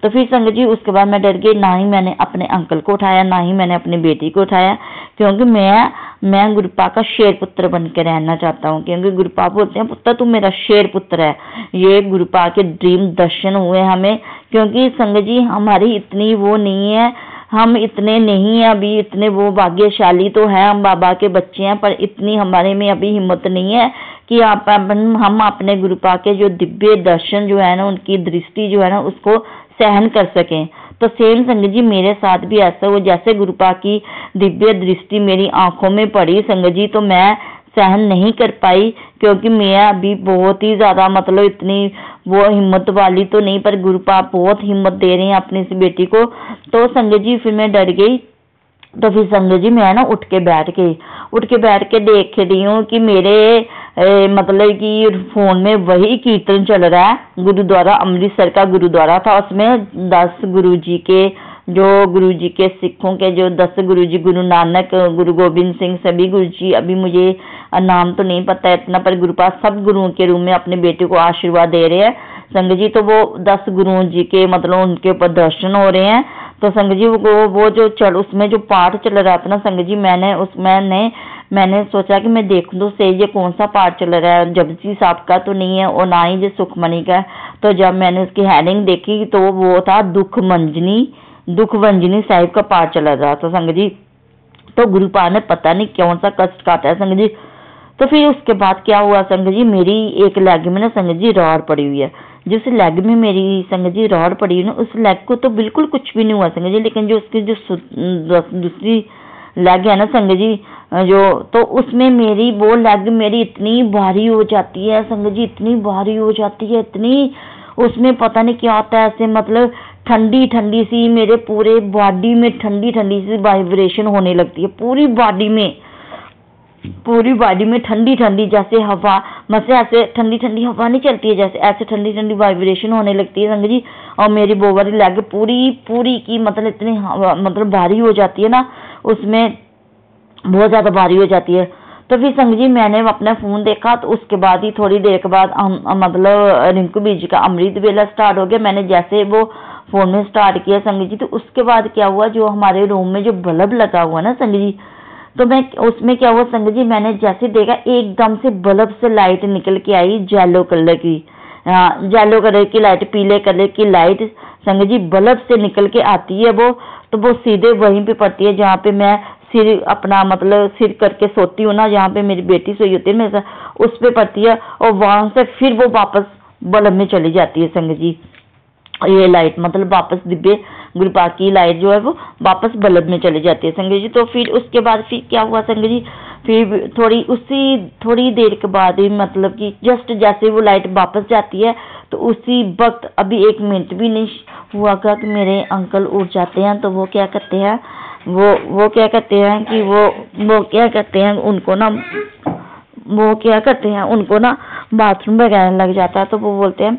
तो फिर संगत जी उसके बाद मैं डर गई, ना ही मैंने अपने अंकल को उठाया, ना ही मैंने अपनी बेटी को उठाया, क्योंकि मैं गुरुपा का शेर पुत्र बन के रहना चाहता हूँ, क्योंकि गुरुपा बोलते हैं पुत्र तू मेरा शेर पुत्र है। ये गुरुपा के ड्रीम दर्शन हुए हमें, क्योंकि संगत जी हमारी इतनी वो नहीं है, हम इतने नहीं है अभी, इतने वो भाग्यशाली तो है, हम बाबा के बच्चे हैं, पर इतनी हमारे में अभी हिम्मत नहीं है कि हम अपने गुरुपा के जो दिव्य दर्शन जो है ना, उनकी दृष्टि जो है ना उसको सहन कर सकें। तो सेम संगत जी मेरे साथ भी ऐसा हुआ, जैसे गुरुपा की दिव्य दृष्टि मेरी आंखों में पड़ी संगत जी, तो मैं सहन नहीं कर पाई, क्योंकि मैं अभी बहुत ही ज्यादा मतलब इतनी वो हिम्मत वाली तो नहीं, पर गुरुपा बहुत हिम्मत दे रहे हैं अपनी इस बेटी को। तो संगत जी फिर मैं डर गई, तो फिर संगत जी मैं ना उठ के बैठ के देख रही हूँ कि मेरे मतलब कि फोन में वही कीर्तन चल रहा है, गुरुद्वारा अमृतसर का गुरुद्वारा था, उसमें 10 गुरुजी के जो गुरुजी के सिखों के जो 10 गुरुजी, गुरु नानक, गुरु गोविंद सिंह, सभी गुरुजी, अभी मुझे नाम तो नहीं पता है इतना, पर गुरुपास सब गुरुओं के रूप में अपने बेटे को आशीर्वाद दे रहे हैं संगत जी। तो वो 10 गुरुओं जी के मतलब उनके ऊपर दर्शन हो रहे हैं। तो संगत जी वो जो उसमें जो पाठ चल रहा था ना संगत जी, मैंने सोचा कि मैं देख लूं से ये कौन सा पाठ चल रहा है, जपजी साहब का तो नहीं है और ना ही ये सुखमणि का। तो जब मैंने उसकी हेडिंग देखी तो वो था दुख वंजनी साहिब का पाठ चला रहा था संगत जी। तो गुरुपा ने पता नहीं कौन सा कष्ट काटा है संगत जी, तो फिर उसके बाद क्या हुआ संगत जी, मेरी एक लेग में ना संगत जी रॉड पड़ी हुई है। जिस लेग में मेरी संगत जी रॉड पड़ी हुई ना, उस लेग को तो बिल्कुल कुछ भी नहीं हुआ संगत जी, लेकिन जो उसकी जो दूसरी लेग है ना संगत जी, जो तो उसमें मेरी वो लेग मेरी इतनी भारी हो जाती है संगत जी, इतनी भारी हो जाती है, इतनी उसमें पता नहीं क्या होता है, ऐसे मतलब ठंडी ठंडी सी मेरे पूरे बॉडी में ठंडी ठंडी सी वाइब्रेशन होने लगती है, पूरी बॉडी में ठंडी ठंडी, जैसे हवा मतलब ऐसे ठंडी ठंडी हवा नहीं चलती है, जैसे ऐसे ठंडी ठंडी वाइब्रेशन होने लगती है संगत जी। और मेरी वो वाली लेग पूरी की मतलब इतनी मतलब भारी हो जाती है ना, उसमें बहुत ज्यादा भारी हो जाती है। तो फिर संगत जी मैंने अपना फोन देखा, तो उसके बाद ही थोड़ी देर के बाद मतलब रिंकू बीजी का अमृत वेला स्टार्ट हो गया। मैंने जैसे वो फोन में स्टार्ट किया संगत जी, तो उसके बाद क्या हुआ, जो हमारे रूम में जो बल्ब लगा हुआ ना संगत जी, तो मैं उसमें क्या हुआ संगत जी, मैंने जैसे देखा एकदम से बल्ब से लाइट निकल के आई येलो कलर की, येलो कलर की लाइट, पीले कलर की लाइट संगत जी बल्ब से निकल के आती है वो, तो वो सीधे वहीं पे पड़ती है जहाँ पे मैं सिर अपना मतलब सिर करके सोती हूँ ना, जहाँ पे मेरी बेटी सोई होती है मेरे साथ, उस पे पड़ती है, और वहां से फिर वो वापस बल्ब में चली जाती है संगत जी, ये लाइट मतलब वापस दिव्य गुरुपा की लाइट जो है वो वापस बल्ब में चली जाती है संगत जी। तो फिर उसके बाद फिर क्या हुआ संगत जी, फिर थोड़ी देर के बाद ही मतलब कि जस्ट जैसे वो लाइट वापस जाती है, तो उसी वक्त अभी 1 मिनट भी नहीं हुआ कि मेरे अंकल उठ जाते हैं। तो वो क्या करते हैं, वो क्या करते हैं कि वो क्या करते हैं, उनको ना बाथरूम वगैरह लग जाता है। तो वो बोलते हैं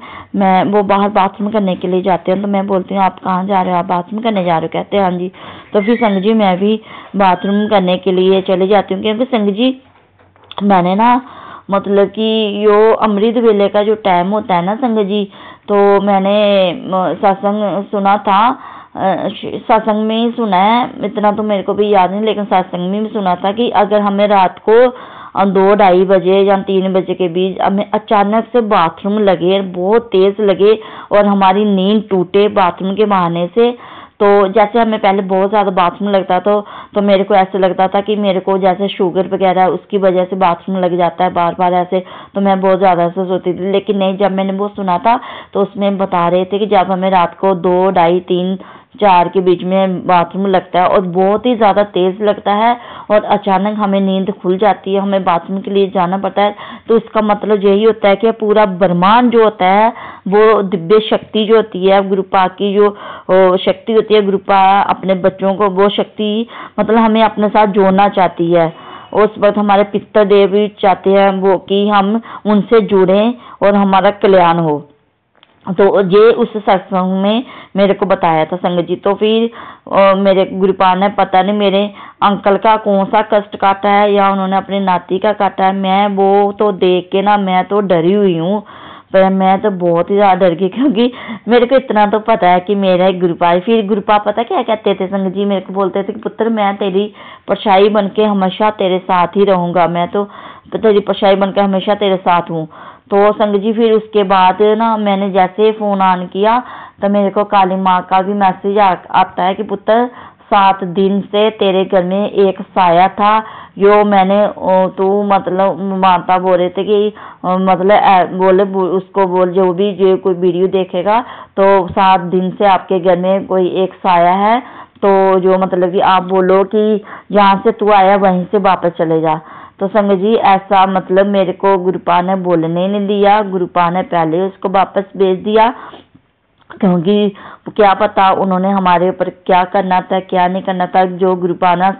वो बाहर बाथरूम करने के लिए जाते हैं। तो मैं बोलती हूँ आप कहाँ जा रहे हो, आप बाथरूम करने जा रहे हो, कहते हैं हाँ जी। तो फिर संगत जी मैं भी बाथरूम करने के लिए चले जाती हूँ, क्योंकि संगत जी मैंने ना मतलब कि यो अमृत वेले का जो टाइम होता है ना संगत जी, तो मैंने सत्संग सुना था, सत्संग में ही सुना है, इतना तो मेरे को भी याद नहीं, लेकिन सत्संग में भी सुना था कि अगर हमें रात को 2-2:30 बजे या 3 बजे के बीच हमें अचानक से बाथरूम लगे, बहुत तेज लगे और हमारी नींद टूटे बाथरूम के बहाने से, तो जैसे हमें पहले बहुत ज़्यादा बाथरूम लगता तो मेरे को ऐसे लगता था कि मेरे को जैसे शुगर वगैरह उसकी वजह से बाथरूम लग जाता है बार बार ऐसे, तो मैं बहुत ज़्यादा ऐसे सोती थी। लेकिन नहीं, जब मैंने वो सुना था तो उसमें बता रहे थे कि जब हमें रात को 2, 2:30, 3, 4 के बीच में बाथरूम लगता है और बहुत ही ज़्यादा तेज़ लगता है और अचानक हमें नींद खुल जाती है, हमें बाथरूम के लिए जाना पड़ता है, तो इसका मतलब यही होता है कि पूरा ब्रह्मांड जो होता है वो दिव्य शक्ति जो होती है, गुरुपा की जो शक्ति होती है, गुरुपा अपने बच्चों को वो शक्ति मतलब हमें अपने साथ जोड़ना चाहती है। उस वक्त हमारे पितर देव भी चाहते हैं वो कि हम उनसे जुड़ें और हमारा कल्याण हो। तो ये उस सत्संग में मेरे को बताया था संगत जी। तो फिर मेरे गुरुपा ने पता नहीं मेरे अंकल का कौन सा कष्ट काटा है या उन्होंने अपने नाती का काटा है, मैं वो तो देख के ना मैं तो डरी हुई हूँ, पर मैं तो बहुत ही ज्यादा डर गई, क्योंकि मेरे को इतना तो पता है कि मेरा एक गुरुपा है। फिर गुरुपा पता क्या कहते थे संगत जी, मेरे को बोलते थे कि पुत्र मैं तेरी परछाई बन के हमेशा तेरे साथ ही रहूंगा, मैं तो तेरी परछाई बन के हमेशा तेरे साथ हूँ। तो संगत जी फिर उसके बाद ना मैंने जैसे फोन ऑन किया तो मेरे को काली माँ का भी मैसेज आता है कि पुत्र 7 दिन से तेरे घर में एक साया था, जो मैंने तू मतलब माता बोल रहे थे कि मतलब बोले उसको बोल जो भी जो कोई वीडियो देखेगा तो 7 दिन से आपके घर में कोई एक साया है, तो जो मतलब कि आप बोलो कि जहाँ से तू आया वहीं से वापस चले जा। तो संगत जी ऐसा मतलब मेरे को गुरुपा ने बोलने नहीं दिया, गुरुपा ने पहले उसको वापस भेज दिया, क्योंकि क्या पता उन्होंने हमारे ऊपर क्या करना था क्या नहीं करना था। जो गुरुपा ने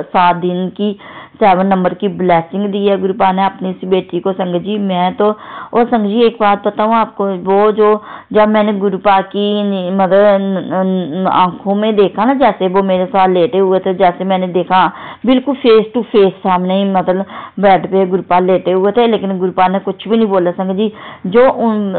7 दिन की 7 नंबर की ब्लेसिंग दी है गुरुपा ने अपनी इस बेटी को संगत जी। मैं तो और संगत जी एक बात बताऊं आपको, वो जो जब मैंने गुरुपा की मतलब आंखों में देखा ना, जैसे वो मेरे साथ लेटे हुए थे, जैसे मैंने देखा बिल्कुल फेस टू फेस सामने ही मतलब बेड पे गुरुपा लेटे हुए थे, लेकिन गुरुपा ने कुछ भी नहीं बोला संगत जी। जो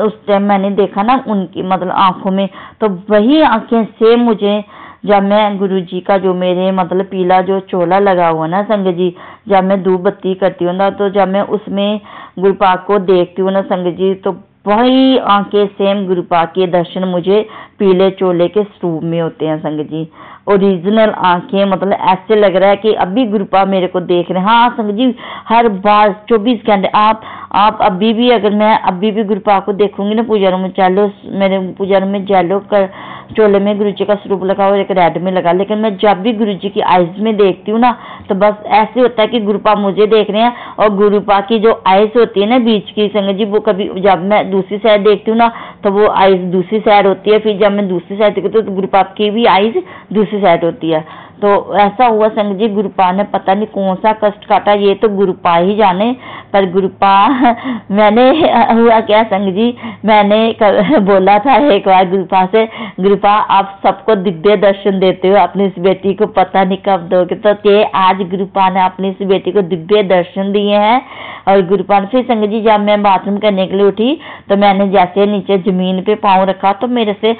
उस टाइम मैंने देखा ना उनकी मतलब आंखों में, तो वही आंखें से मुझे जब मैं गुरुजी का जो मेरे मतलब पीला जो चोला लगा हुआ ना संगत जी, जब मैं धूप बत्ती करती हूँ ना, तो जब मैं उसमें गुरुपा को देखती हूँ ना संगत जी, तो वही आंखें सेम गुरुपा के दर्शन मुझे पीले चोले के स्वरूप में होते हैं संगत जी। ओरिजिनल आंखें, मतलब ऐसे लग रहा है कि अभी गुरुपा मेरे को देख रहे हैं। हाँ संगत जी, हर बार 24 घंटे आप अभी भी, अगर मैं अभी भी गुरुपा को देखूंगी ना पूजा रूम में, चलो मेरे पूजा रूम में जेलो कर चोले में गुरु जी का स्वरूप लगा और एक रेड में लगा, लेकिन मैं जब भी गुरु जी की आईज में देखती हूँ ना, तो बस ऐसे होता है कि गुरुपा मुझे देख रहे हैं, और गुरुपा की जो आईज होती है ना बीच की संगत जी, वो कभी जब मैं दूसरी साइड देखती हूँ ना, तो वो आईज दूसरी साइड होती है, फिर जब मैं दूसरी साइड देखती हूँ तो गुरुपा की भी आईज दूसरी साइड होती है। तो ऐसा हुआ संगत जी, गुरुपा ने पता नहीं कौन सा कष्ट काटा, ये तो गुरुपा ही जाने। पर गुरुपा मैंने हुआ क्या संगत जी, मैंने बोला था एक बार गुरुपा से, गुरुपा आप सबको दिव्य दर्शन देते हो, अपनी इस बेटी को पता नहीं कब दोगे। तो ये आज गुरुपा ने अपनी इस बेटी को दिव्य दर्शन दिए हैं। और गुरुपा ने फिर संगत जी, जब मैं बाथरूम करने के लिए उठी तो मैंने जैसे नीचे जमीन पे पाँव रखा तो मेरे से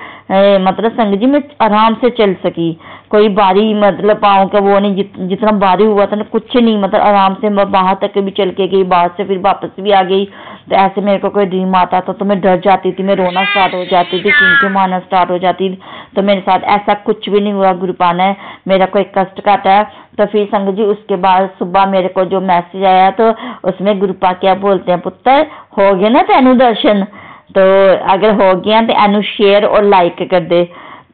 मतलब संगत जी मैं आराम से चल सकी, कोई बारी मतलब पाँव का वो नहीं, जितना बारी हुआ था ना कुछ नहीं, मतलब आराम से मैं बाहर तक भी चल के गई, बाहर से फिर वापस भी आ गई। तो ऐसे मेरे को कोई ड्रीम आता था तो मैं डर जाती थी, मैं रोना स्टार्ट हो जाती थी, चिंके मारना स्टार्ट हो जाती थी। तो मेरे साथ ऐसा कुछ भी नहीं हुआ, गुरुपा ने मेरा कोई कष्ट काटा है। तो फिर संगत जी उसके बाद सुबह मेरे को जो मैसेज आया तो उसमें गुरुपा क्या बोलते हैं, पुत्र हो गए ना तेनू दर्शन, तो अगर हो गया तो एनू शेयर और लाइक कर दे।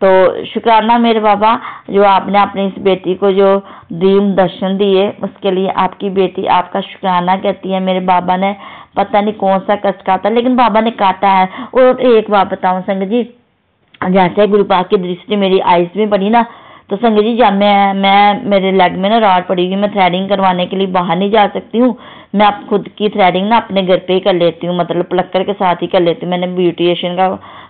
तो शुक्राना मेरे बाबा, जो आपने अपनी इस बेटी को जो ड्रीम दर्शन दिए, उसके लिए आपकी बेटी आपका शुक्राना कहती है। मेरे बाबा ने पता नहीं कौन सा कष्ट काटा, लेकिन बाबा ने काटा है। और एक बात बताऊं संगत जी, जैसे गुरुपा की दृष्टि मेरी आईज में पड़ी ना, तो संगत जी जब मैं मेरे लेग में ना रॉड पड़ी हुई, मैं थ्रेडिंग करवाने के लिए बाहर नहीं जा सकती हूँ। मैं आप खुद की थ्रेडिंग ना अपने घर पे ही कर लेती हूँ, मतलब प्लक्कर के साथ ही कर लेती हूँ। मैंने ब्यूटिशियन का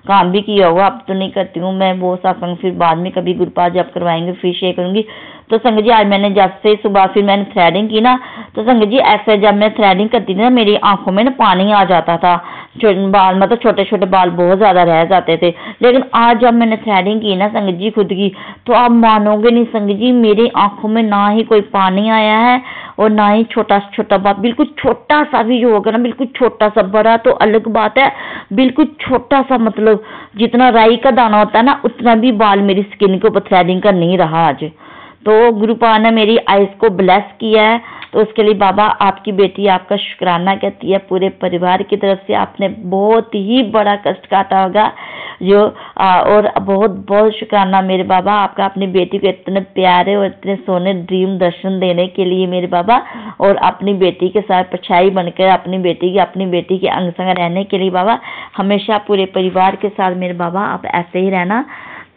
काम भी किया हुआ, अब तो नहीं करती हूँ मैं वो सत्संग, फिर बाद में कभी गुरुपा जब करवाएंगे फिर शेयर करूंगी। तो संगत जी आज मैंने जब से सुबह फिर मैंने थ्रेडिंग की ना, तो संगत जी ऐसे जब मैं थ्रेडिंग करती थी ना, मेरी आंखों में ना पानी आ जाता था, बाल मतलब छोटे छोटे बाल बहुत ज्यादा रह जाते थे। लेकिन आज जब मैंने थ्रेडिंग की ना संगत जी खुद की, तो आप मानोगे नहीं संगत जी, मेरी आंखों में ना ही कोई पानी आया है और ना ही छोटा छोटा बाल, बिल्कुल छोटा सा भी जो होगा ना, बिल्कुल छोटा सा, बड़ा तो अलग बात है, बिल्कुल छोटा सा, मतलब जितना राई का दाना होता है ना उतना भी बाल मेरी स्किन के ऊपर थ्रेडिंग का नहीं रहा आज। तो गुरुपा ने मेरी आइज को ब्लेस किया है, तो उसके लिए बाबा आपकी बेटी आपका शुक्राना कहती है। पूरे परिवार की तरफ से आपने बहुत ही बड़ा कष्ट काटा होगा जो और बहुत बहुत शुक्राना मेरे बाबा आपका, अपनी बेटी को इतने प्यारे और इतने सोने ड्रीम दर्शन देने के लिए मेरे बाबा, और अपनी बेटी के साथ परछाई बनकर अपनी बेटी के अंग संग रहने के लिए बाबा, हमेशा पूरे परिवार के साथ मेरे बाबा आप ऐसे ही रहना।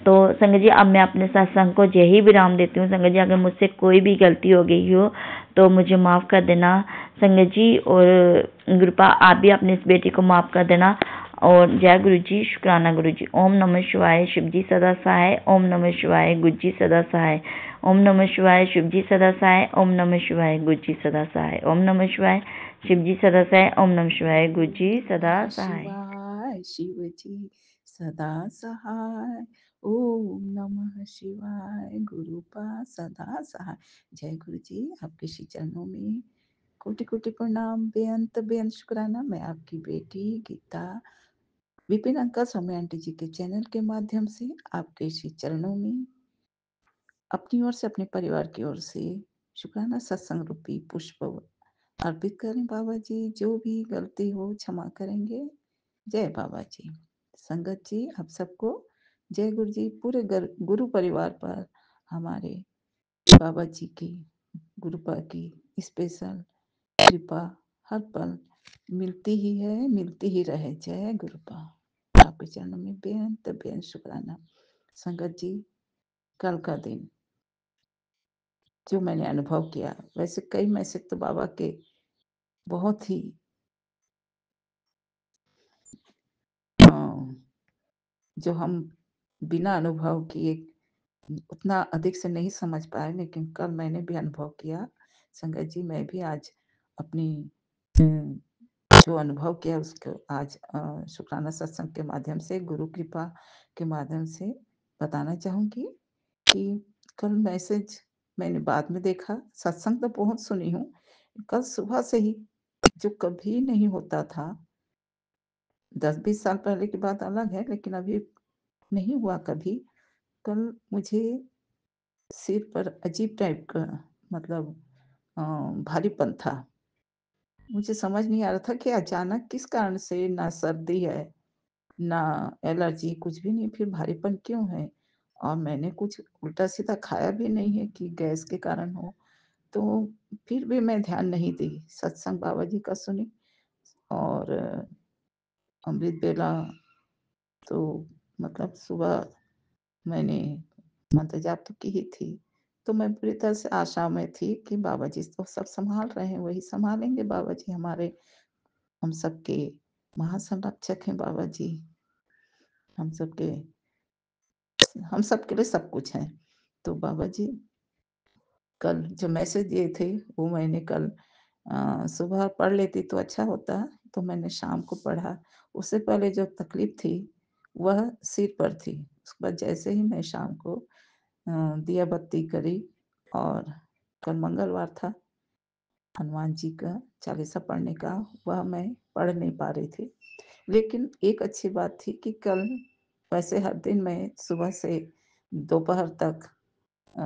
तो संगत जी अब मैं अपने सत्संग को यही विराम देती हूँ। संगत जी अगर मुझसे कोई भी गलती हो गई हो तो मुझे माफ़ कर देना संगत जी, और गुरुपा आप भी अपनी इस बेटी को माफ़ कर देना। और जय गुरु जी, शुक्राना गुरु जी। ओम नमः शिवाय, शिव जी सदा सहाय। ओम नमः शिवाय, गुरु जी सदा सहाय। ओम नमः शिवाय, शिव जी सदा सहाय। ओम नमः शिवाय, गुरु जी सदा सहाय। ओम नमः शिवाय, शिव जी सदा सहाय। ओम नमः शिवाय, गुरु जी सदा सहाय। शिवाय शिव जी सदा सहाय। ओम नमः शिवाय, गुरुपा सदा सहाय। जय गुरु जी, आपके श्री चरणों में कोटि कोटि प्रणाम, बेअंत शुक्राना। मैं आपकी बेटी गीता विपिन अंकल स्वामी आंटी जी के चैनल के माध्यम से आपके श्री चरणों में अपनी ओर से, अपने परिवार की ओर से शुक्राना सत्संग रूपी पुष्प अर्पित करें। बाबा जी जो भी गलती हो क्षमा करेंगे। जय बाबा जी। संगत जी आप सबको जय गुरु जी। पूरे गुरु परिवार पर हमारे बाबा जी की, गुरुपा की स्पेशल कृपा हर पल मिलती ही है, मिलती ही रहे। जय गुरुपा। आपके चरणों में बेअंत शुक्राना। संगत जी कल का दिन जो मैंने अनुभव किया, वैसे कई मैसेज तो बाबा के बहुत ही जो हम बिना अनुभव किए उतना अधिक से नहीं समझ पाए, लेकिन कल मैंने भी अनुभव किया। संगत जी मैं भी आज अपनी जो अनुभव किया उसको आज शुक्राना सत्संग के माध्यम से, गुरु कृपा के माध्यम से बताना चाहूंगी कि कल मैसेज मैंने बाद में देखा। सत्संग तो बहुत सुनी हूँ, कल सुबह से ही जो कभी नहीं होता था 10-20 साल पहले की बात अलग है, लेकिन अभी नहीं हुआ कभी। कल मुझे सिर पर अजीब टाइप का मतलब भारीपन था। मुझे समझ नहीं आ रहा था कि अचानक किस कारण से, ना सर्दी है, ना एलर्जी, कुछ भी नहीं, फिर भारीपन क्यों है? और मैंने कुछ उल्टा-सीधा खाया भी नहीं है कि गैस के कारण हो। तो फिर भी मैं ध्यान नहीं दी, सत्संग बाबा जी का सुनी और अमृत वेला तो मतलब सुबह मैंने मंत्र जाप तो की ही थी। तो मैं पूरी तरह से आशा में थी कि बाबा जी तो सब सँभाल रहे हैं, वही सँभालेंगे बाबा जी हमारे, हम सबके महासंरक्षक हैं बाबा जी। हम सबके हम सबके लिए सब कुछ हैं। तो बाबा जी कल जो मैसेज दिए थे, वो मैंने कल सुबह पढ़ लेती तो अच्छा होता, तो मैंने शाम को पढ़ा। उससे पहले जो तकलीफ़ थी, वह सिर पर थी। उसके बाद जैसे ही मैं शाम को दिया बत्ती करी और कल मंगलवार था, हनुमान जी का चालीसा पढ़ने का, वह मैं पढ़ नहीं पा रही थी। लेकिन एक अच्छी बात थी कि कल वैसे हर दिन मैं सुबह से दोपहर तक अ,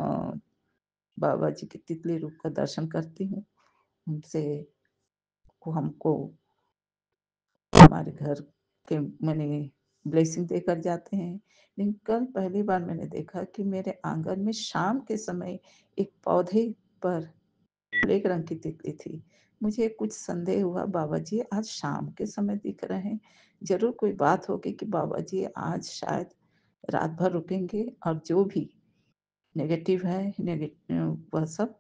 बाबा जी के तितली रूप का दर्शन करती हूँ। उनसे को हमको हमारे घर के माने ब्लेसिंग देकर जाते हैं। लेकिन कल पहली बार मैंने देखा कि मेरे आंगन में शाम के समय एक पौधे पर ब्लैक रंग की तितली थी। मुझे कुछ संदेह हुआ, बाबा जी आज शाम के समय दिख रहे हैं, ज़रूर कोई बात होगी कि बाबा जी आज शायद रात भर रुकेंगे और जो भी नेगेटिव है वह सब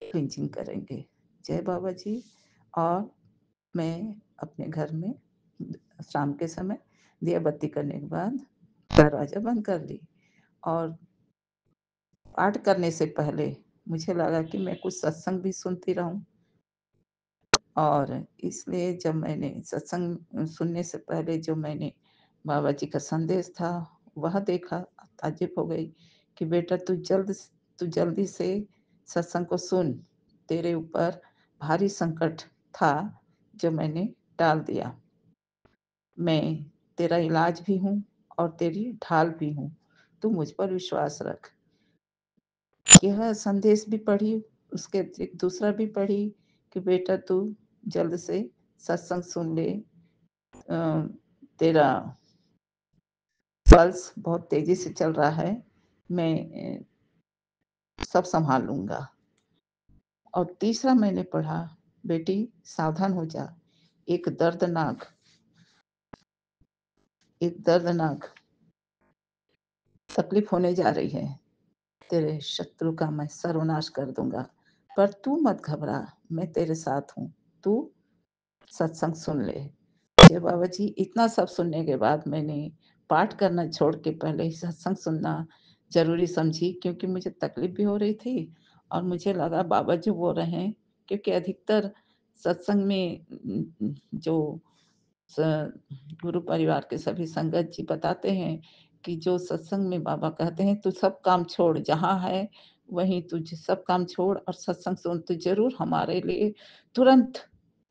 क्लींजिंग करेंगे। जय बाबा जी। और मैं अपने घर में शाम के समय दिया बत्ती करने के बाद दरवाज़ा बंद कर ली और पाठ करने से पहले मुझे लगा कि मैं कुछ सत्संग भी सुनती रहूँ और इसलिए जब मैंने सत्संग सुनने से पहले जो मैंने बाबा जी का संदेश था, वह देखा, ताज्जुब हो गई कि बेटा तू जल्दी से सत्संग को सुन। तेरे ऊपर भारी संकट था, जो मैंने टाल दिया। मैं तेरा इलाज भी हूँ और तेरी ढाल भी हूँ। तू मुझ पर विश्वास रख। यह संदेश भी पढ़ी, उसके एक दूसरा भी पढ़ी कि बेटा तू जल्द से सत्संग सुन ले। तेरा पल्स बहुत तेज़ी से चल रहा है। मैं सब सँभाल लूँगा। और तीसरा मैंने पढ़ा, बेटी सावधान हो जा। एक दर्दनाक एक दर्दनाक तकलीफ़ होने जा रही है। तेरे शत्रु का मैं सर्वनाश कर दूँगा। पर तू मत घबरा, मैं तेरे साथ हूँ। तू सत्संग सुन ले। जय बाबा जी, इतना सब सुनने के बाद मैंने पाठ करना छोड़ के पहले ही सत्संग सुनना ज़रूरी समझी, क्योंकि मुझे तकलीफ़ भी हो रही थी और मुझे लगा बाबा जी बोल रहे हैं, क्योंकि अधिकतर सत्संग में जो स गुरु परिवार के सभी संगत जी बताते हैं कि जो सत्संग में बाबा कहते हैं, तू सब काम छोड़, जहाँ है वहीं तू सब काम छोड़ और सत्संग सुन, तो ज़रूर हमारे लिए तुरंत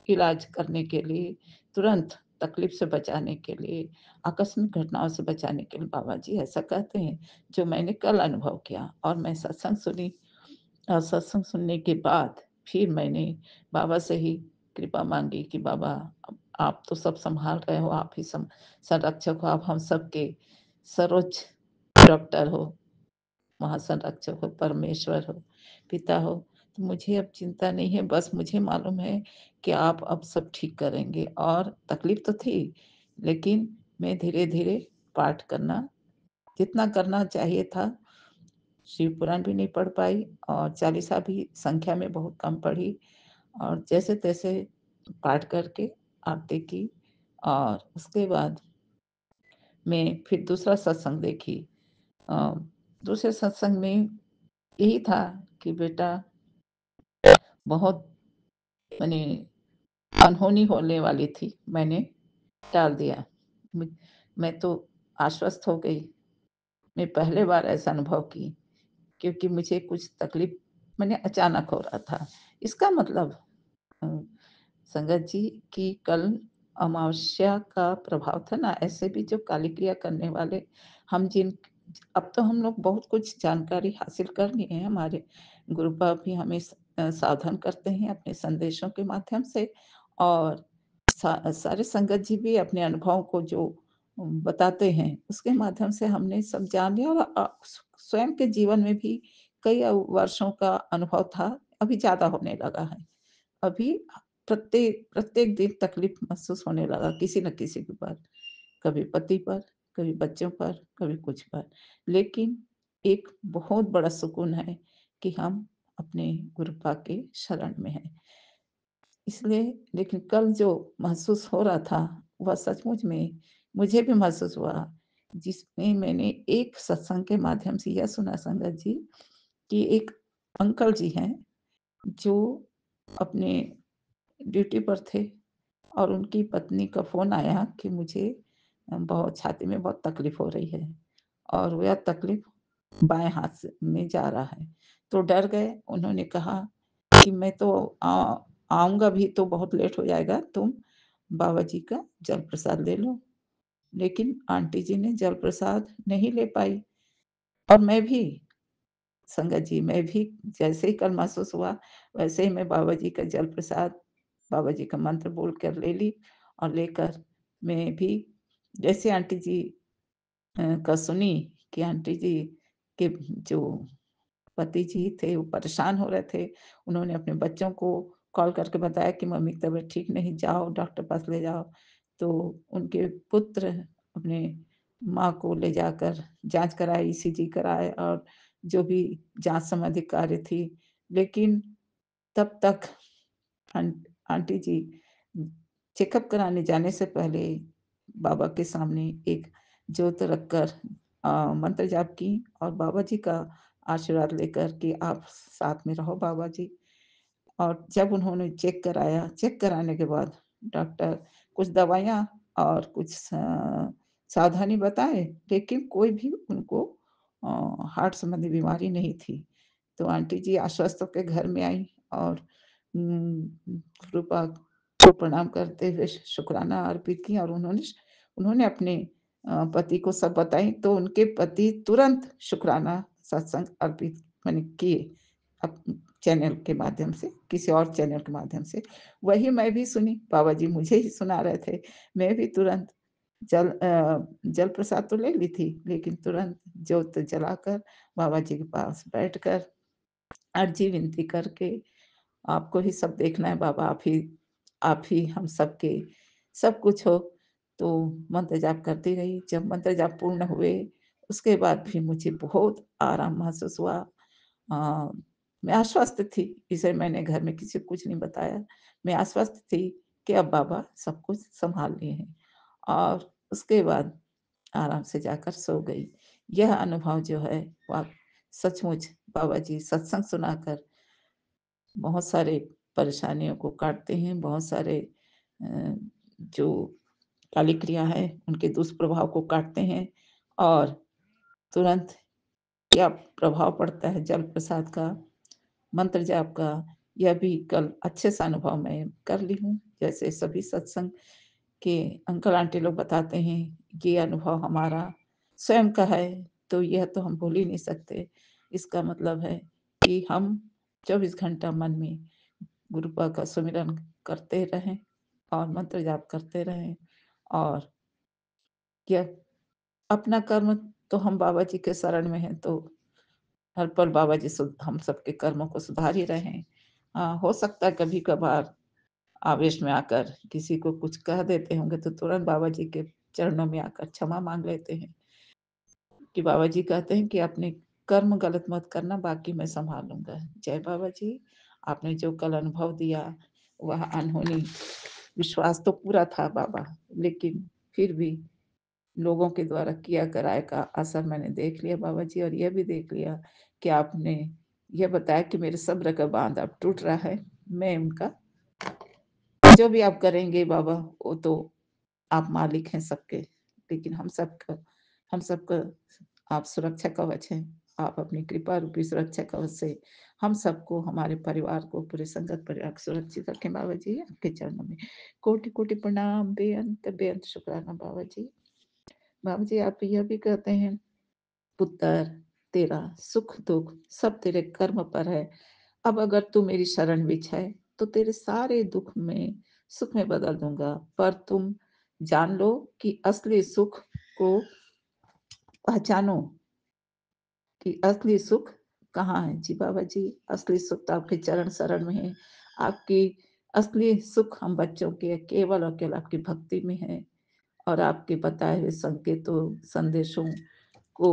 इलाज करने के लिए, तुरंत तकलीफ से बचाने के लिए, आकस्मिक घटनाओं से बचाने के लिए बाबा जी ऐसा कहते हैं, जो मैंने कल अनुभव किया। और मैं सत्संग सुनी और सत्संग सुनने के बाद फिर मैंने बाबा से ही कृपा माँगी कि बाबा आप तो सब सँभाल रहे हो, आप ही संरक्षक हो, आप हम सबके सर्वोच्च डॉक्टर हो, महासंरक्षक हो, परमेश्वर हो, पिता हो। तो मुझे अब चिंता नहीं है, बस मुझे मालूम है कि आप अब सब ठीक करेंगे। और तकलीफ़ तो थी, लेकिन मैं धीरे-धीरे पाठ करना जितना करना चाहिए था, शिव पुराण भी नहीं पढ़ पाई और चालीसा भी संख्या में बहुत कम पढ़ी और जैसे-तैसे पाठ करके आरती की। और उसके बाद मैं फिर दूसरा सत्संग देखी। अ, दूसरे सत्संग में यही था कि बेटा बहुत माने अनहोनी होने वाली थी, मैंने टाल दिया। म मैं तो आश्वस्त हो गई। मैं पहले बार ऐसा अनुभव की, क्योंकि मुझे कुछ तकलीफ़ माने अचानक हो रहा था। इसका मतलब अ, संगत जी कि कल अमावस्या का प्रभाव था ना, ऐसे भी जो काली क्रिया करने वाले हम जिन अब तो हम लोग बहुत कुछ जानकारी हासिल कर लिए हैं, हमारे गुरुपा भी हमें सावधान करते हैं अपने संदेशों के माध्यम से, और सारे संगत जी भी अपने अनुभवों को जो बताते हैं, उसके माध्यम से हमने सब जान लिया, और स्वयं के जीवन में भी कई वर्षों का अनुभव था, अभी ज़्यादा होने लगा है। अभी प्रत्येक प्रत्येक दिन तकलीफ महसूस होने लगा किसी न किसी के पर, कभी पति पर, कभी बच्चों पर, कभी कुछ पर। लेकिन एक बहुत बड़ा सुकून है कि हम अपने गुरुपा के शरण में हैं। इसलिए लेकिन कल जो महसूस हो रहा था, वह सचमुच में मुझे भी महसूस हुआ, जिसमें मैंने एक सत्संग के माध्यम से यह सुना संगत जी, कि एक अंकल जी हैं, जो अपने ड्यूटी पर थे, और उनकी पत्नी का फ़ोन आया कि मुझे बहुत छाती में बहुत तकलीफ़ हो रही है, और वह तकलीफ़ बाएँ हाथ से में जा रहा है। तो डर गए, उन्होंने कहा कि मैं तो आऊँगा भी तो बहुत लेट हो जाएगा, तुम बाबा जी का जल प्रसाद ले लो। लेकिन आंटी जी ने जल प्रसाद नहीं ले पाई, और मैं भी संगत जी, मैं भी जैसे ही कल महसूस हुआ, वैसे ही मैं बाबा जी का जल प्रसाद, बाबा जी का मंत्र बोल कर ले ली, और लेकर मैं भी जैसे आंटी जी का सुनी कि आंटी जी के जो पति जी थे वो परेशान हो रहे थे। उन्होंने अपने बच्चों को कॉल करके बताया कि मम्मी की तबीयत ठीक नहीं, जाओ डॉक्टर पास ले जाओ। तो उनके पुत्र अपने माँ को ले जाकर जाँच कराई, ईसीजी कराए, और जो भी जाँच संबंधी कार्य थी। लेकिन तब तक आंटी जी चेकअप कराने जाने से पहले बाबा के सामने एक ज्योत रखकर मंत्र जाप की, और बाबा जी का आशीर्वाद लेकर कि आप साथ में रहो बाबा जी। और जब उन्होंने चेक कराया, चेक कराने के बाद डॉक्टर कुछ दवाइयाँ और कुछ सावधानी बताए, लेकिन कोई भी उनको हार्ट संबंधी बीमारी नहीं थी। तो आंटी जी आश्वस्त होके घर में आई, और रूपा को प्रणाम करते हुए शुक्राना अर्पित किया, और उन्होंने अपने पति को सब बताई, तो उनके पति तुरंत शुक्राना सत्संग अर्पित माने किए, अप चैनल के माध्यम से, किसी और चैनल के माध्यम से। वही मैं भी सुनी, बाबा जी मुझे ही सुना रहे थे। मैं भी तुरंत जल प्रसाद तो ले ली थी, लेकिन तुरंत ज्योत जलाकर बाबा जी के पास बैठकर अर्जी विनती करके, आपको ही सब देखना है बाबा, आप ही हम सबके सब कुछ हो। तो मंत्र जाप करती रही। जब मंत्र जाप पूर्ण हुए, उसके बाद भी मुझे बहुत आराम महसूस हुआ। अ, मैं आश्वस्त थी, इसे मैंने घर में किसी को कुछ नहीं बताया। मैं आश्वस्त थी कि अब बाबा सब कुछ सँभाल लिए हैं, और उसके बाद आराम से जाकर सो गई। यह अनुभव जो है, वह सचमुच बाबा जी सत्संग सुनाकर बहुत सारे परेशानियों को काटते हैं, बहुत सारे जो काली क्रिया है, उनके दुष्प्रभाव को काटते हैं, और तुरंत क्या प्रभाव पड़ता है जल प्रसाद का, मंत्र जाप का, यह भी कल अच्छे से अनुभव मैं कर ली हूँ। जैसे सभी सत्संग के अंकल आंटी लोग बताते हैं, ये अनुभव हमारा स्वयं का है, तो यह तो हम भूल ही नहीं सकते। इसका मतलब है कि हम 24 घंटा मन में गुरुपा का सुमिरन करते रहें, और मंत्र जाप करते रहें, और यह अपना कर्म तो हम बाबा जी के शरण में हैं, तो हर पल बाबा जी हम सबके कर्मों को सुधार ही रहे हैं। हो सकता है कभी-कभार आवेश में आकर किसी को कुछ कह देते होंगे, तो तुरंत बाबा जी के चरणों में आकर क्षमा माँग लेते हैं, कि बाबा जी कहते हैं कि अपने कर्म गलत मत करना, बाकी मैं सँभाल लूँगा। जय बाबा जी, आपने जो कल अनुभव दिया, वह अनहोनी विश्वास तो पूरा था बाबा, लेकिन फिर भी लोगों के द्वारा किया कराए का असर मैंने देख लिया बाबा जी, और यह भी देख लिया कि आपने यह बताया कि मेरे सब्र का बाँध अब टूट रहा है। मैं उनका जो भी आप करेंगे बाबा, वो तो आप मालिक हैं सबके, लेकिन हम सबका आप सुरक्षा कवच हैं, आप अपनी कृपा रूपी सुरक्षा कवच से हम सबको, हमारे परिवार को, पूरे संगत परिवार को सुरक्षित रखें बाबा जी। आपके चरणों में कोटि कोटि प्रणाम, बेअंत शुक्राना बाबा जी। बाबा जी आप यह भी कहते हैं, पुत्र तेरा सुख दुख सब तेरे कर्म पर है। अब अगर तू मेरी शरण विच है तो तेरे सारे दुख में सुख में बदल दूंगा। पर तुम जान लो कि असली सुख को पहचानो कि असली सुख कहाँ है। जी बाबा जी, असली सुख तो आपके चरण शरण में है। आपकी असली सुख हम बच्चों के केवल और केवल आपकी भक्ति में है, और आपके बताए हुए संकेतों संदेशों को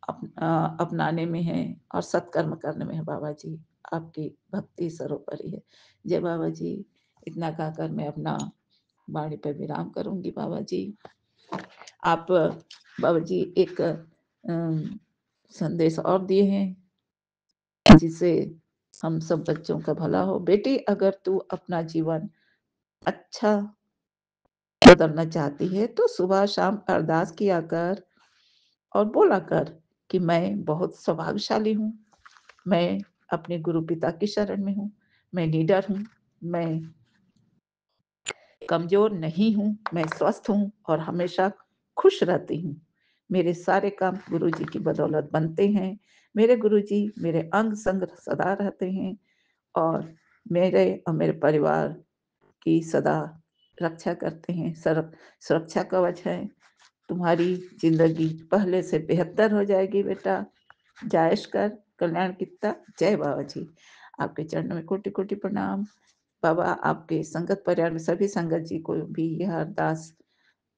अपनाने में है और सत्कर्म करने में है बाबा जी। आपकी भक्ति सर्वोपरि है। जय बाबा जी। इतना कहकर मैं अपना वाणी पर विराम करूंगी बाबा जी। आप बाबा जी एक संदेश और दिए हैं जिससे हम सब बच्चों का भला हो। बेटी अगर तू अपना जीवन अच्छा बदलना चाहती है तो सुबह शाम अरदास किया कर और बोला कर कि मैं बहुत सौभाग्यशाली हूँ, मैं अपने गुरु पिता की शरण में हूँ, मैं निडर हूँ, मैं कमजोर नहीं हूँ, मैं स्वस्थ हूँ और हमेशा खुश रहती हूँ। मेरे सारे काम गुरु जी की बदौलत बनते हैं। मेरे गुरु जी मेरे अंग संग सदा रहते हैं और मेरे और मेरे परिवार की सदा रक्षा करते हैं। सुरक्षा कवच है। तुम्हारी जिंदगी पहले से बेहतर हो जाएगी बेटा। जायश कर कल्याण कितना। जय बाबा जी। आपके चरणों में कोटि कोटि प्रणाम। बाबा आपके संगत परिवार में सभी संगत जी को भी यह अरदास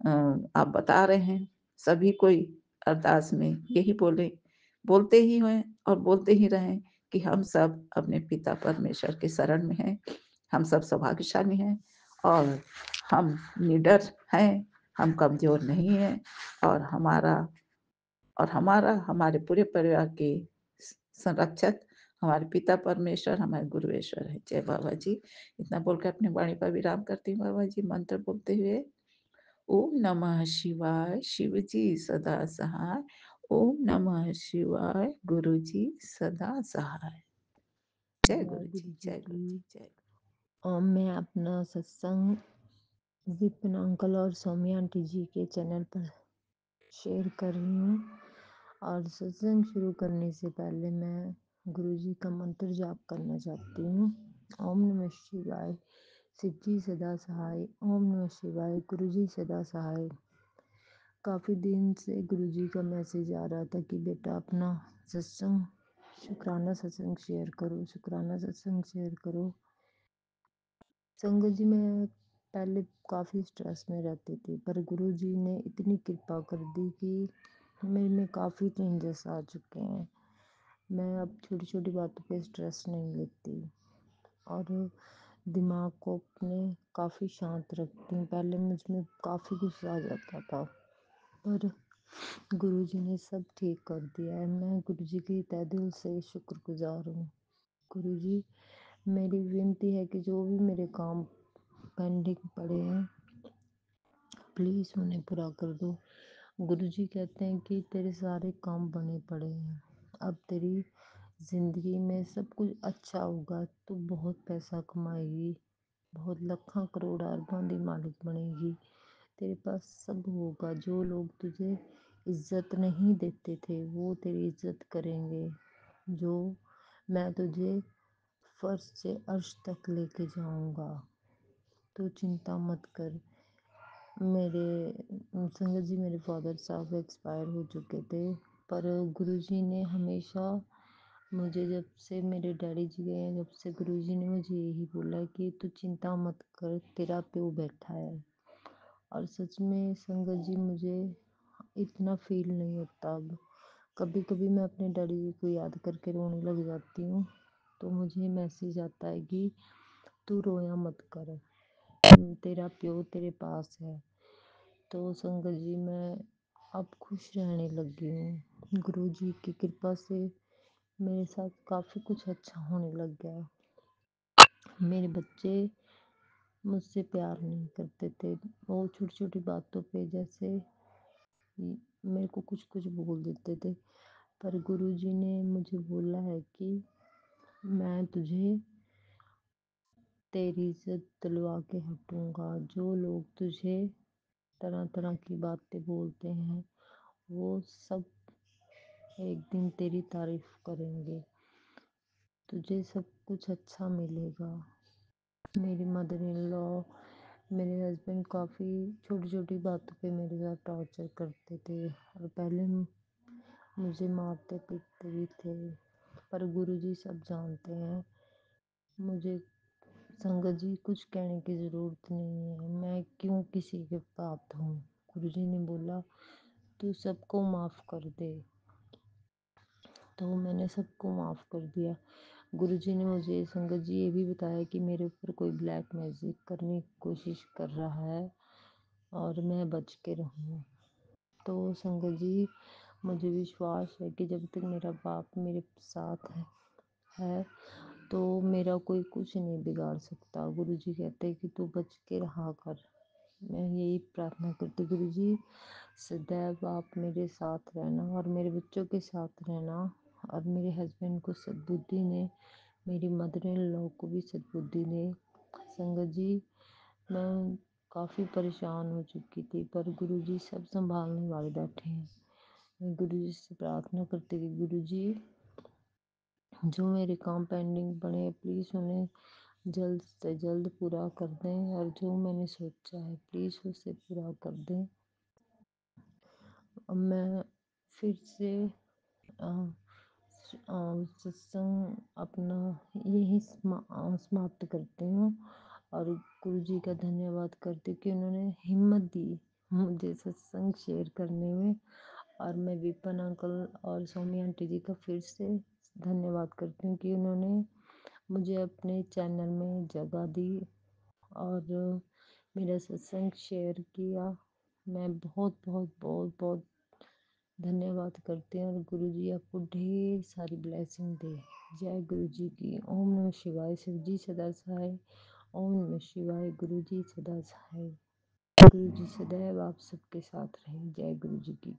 आप बता रहे हैं। सभी कोई अरदास में यही बोलते ही हुए और बोलते ही रहें कि हम सब अपने पिता परमेश्वर के शरण में हैं। हम सब सौभाग्यशाली हैं और हम निडर हैं, हम कमजोर नहीं हैं, और हमारा हमारे पूरे परिवार के संरक्षक हमारे पिता परमेश्वर, हमारे गुरुवेश्वर है। जय बाबा जी। इतना बोलकर अपने वाणी पर विराम करती हूँ बाबा जी, मंत्र बोलते हुए। ओम नमः शिवाय, शिव जी सदा सहाय। ओम नमः शिवाय, गुरु जी सदा सहाय। जय गुरु जी, जय गुरु जी, जय। मैं अपना सत्संग विपिन अंकल और सौम्या आंटी जी के चैनल पर शेयर कर रही हूँ। और सत्संग शुरू करने से पहले मैं गुरु जी का मंत्र जाप करना चाहती हूँ। ओम नमः शिवाय, शिव जी सदा सहाय। ओम नमः शिवाय, गुरु जी सदा सहाय। काफ़ी दिन से गुरु जी का मैसेज आ रहा था कि बेटा अपना सत्संग शुक्राना सत्संग शेयर करो, शुक्राना सत्संग शेयर करो। संगत जी मैं पहले काफ़ी स्ट्रेस में रहती थी, पर गुरु जी ने इतनी कृपा कर दी कि मेरे में काफ़ी चेंजेस आ चुके हैं। मैं अब छोटी छोटी बातों पे स्ट्रेस नहीं लेती और दिमाग को अपने काफ़ी शांत रखती हूँ। पहले मुझ में काफ़ी गुस्सा आ जाता था, पर गुरु जी ने सब ठीक कर दिया है। मैं गुरु जी की तहे दिल से शुक्रगुजार हूँ। गुरु जी, मेरी विनती है कि जो भी मेरे काम पेंडिंग पड़े हैं प्लीज़ उन्हें पूरा कर दो। गुरु जी कहते हैं कि तेरे सारे काम बने पड़े हैं, अब तेरी ज़िंदगी में सब कुछ अच्छा होगा, तू बहुत पैसा कमाएगी, बहुत लाखों करोड़ अरबों की मालिक बनेगी, तेरे पास सब होगा। जो लोग तुझे इज्जत नहीं देते थे वो तेरी इज्जत करेंगे। जो मैं तुझे फर्श से अर्श तक लेके जाऊंगा, तो चिंता मत कर। मेरे संगत जी, मेरे फादर साहब एक्सपायर हो चुके थे, पर गुरु जी ने हमेशा मुझे, जब से मेरे डैडी जी गए हैं, जब से गुरु जी ने मुझे यही बोला कि तू चिंता मत कर, तेरा प्यो बैठा है। और सच में संगत जी, मुझे इतना फील नहीं होता अब। कभी कभी मैं अपने डैडी जी को याद करके रोने लग जाती हूँ, तो मुझे मैसेज आता है कि तू रोया मत कर, तेरा प्यो तेरे पास है। तो संगत जी मैं अब खुश रहने लगी हूँ। गुरु जी की कृपा से मेरे साथ काफ़ी कुछ अच्छा होने लग गया। मेरे बच्चे मुझसे प्यार नहीं करते थे, वो छोटी छोटी बातों पे जैसे मेरे को कुछ कुछ बोल देते थे, पर गुरुजी ने मुझे बोला है कि मैं तुझे तेरी इज्जत दिलवा के हटूंगा। जो लोग तुझे तरह तरह की बातें बोलते हैं वो सब एक दिन तेरी तारीफ करेंगे, तुझे सब कुछ अच्छा मिलेगा। मेरी मदर इन लॉ, मेरे हस्बैंड काफ़ी छोटी छोटी बातों पे मेरे साथ टॉर्चर करते थे और पहले मुझे मारते पीटते भी थे, पर गुरुजी सब जानते हैं। मुझे संगत जी कुछ कहने की ज़रूरत नहीं है, मैं क्यों किसी के बात हूँ। गुरुजी ने बोला तू सबको माफ़ कर दे, तो मैंने सबको माफ़ कर दिया। गुरुजी ने मुझे संगत जी ये भी बताया कि मेरे ऊपर कोई ब्लैक मैजिक करने की कोशिश कर रहा है और मैं बच के रहूँ। तो संगत जी मुझे विश्वास है कि जब तक मेरा बाप मेरे साथ है तो मेरा कोई कुछ नहीं बिगाड़ सकता। गुरुजी कहते हैं कि तू बच के रहा कर। मैं यही प्रार्थना करती गुरुजी सदैव आप मेरे साथ रहना और मेरे बच्चों के साथ रहना, और मेरे हस्बैंड को सद्बुद्धि ने, मेरी मदर इन लॉ को भी सद्बुद्धि ने। संगत जी मैं काफ़ी परेशान हो चुकी थी, पर गुरुजी सब संभालने वाले बैठे हैं। मैं गुरुजी से प्रार्थना करती कि गुरुजी जो मेरे काम पेंडिंग पड़े हैं प्लीज़ उन्हें जल्द से जल्द पूरा कर दें, और जो मैंने सोचा है प्लीज़ उसे पूरा कर दें। अब मैं फिर से सत्संग अपना यही समाप्त करती हूँ और गुरुजी का धन्यवाद करती हूँ कि उन्होंने हिम्मत दी मुझे सत्संग शेयर करने में। और मैं विपन अंकल और सौम्या आंटी जी का फिर से धन्यवाद करती हूँ कि उन्होंने मुझे अपने चैनल में जगह दी और मेरा सत्संग शेयर किया। मैं बहुत बहुत बहुत बहुत धन्यवाद करते हैं और गुरुजी आपको ढेर सारी ब्लेसिंग दे। जय गुरुजी की। ओम नमः शिवाय। शिव जी सदा सहाय। ओम नमः शिवाय। गुरुजी सदा सहाय। गुरुजी सदैव आप सबके साथ रहें। जय गुरुजी की।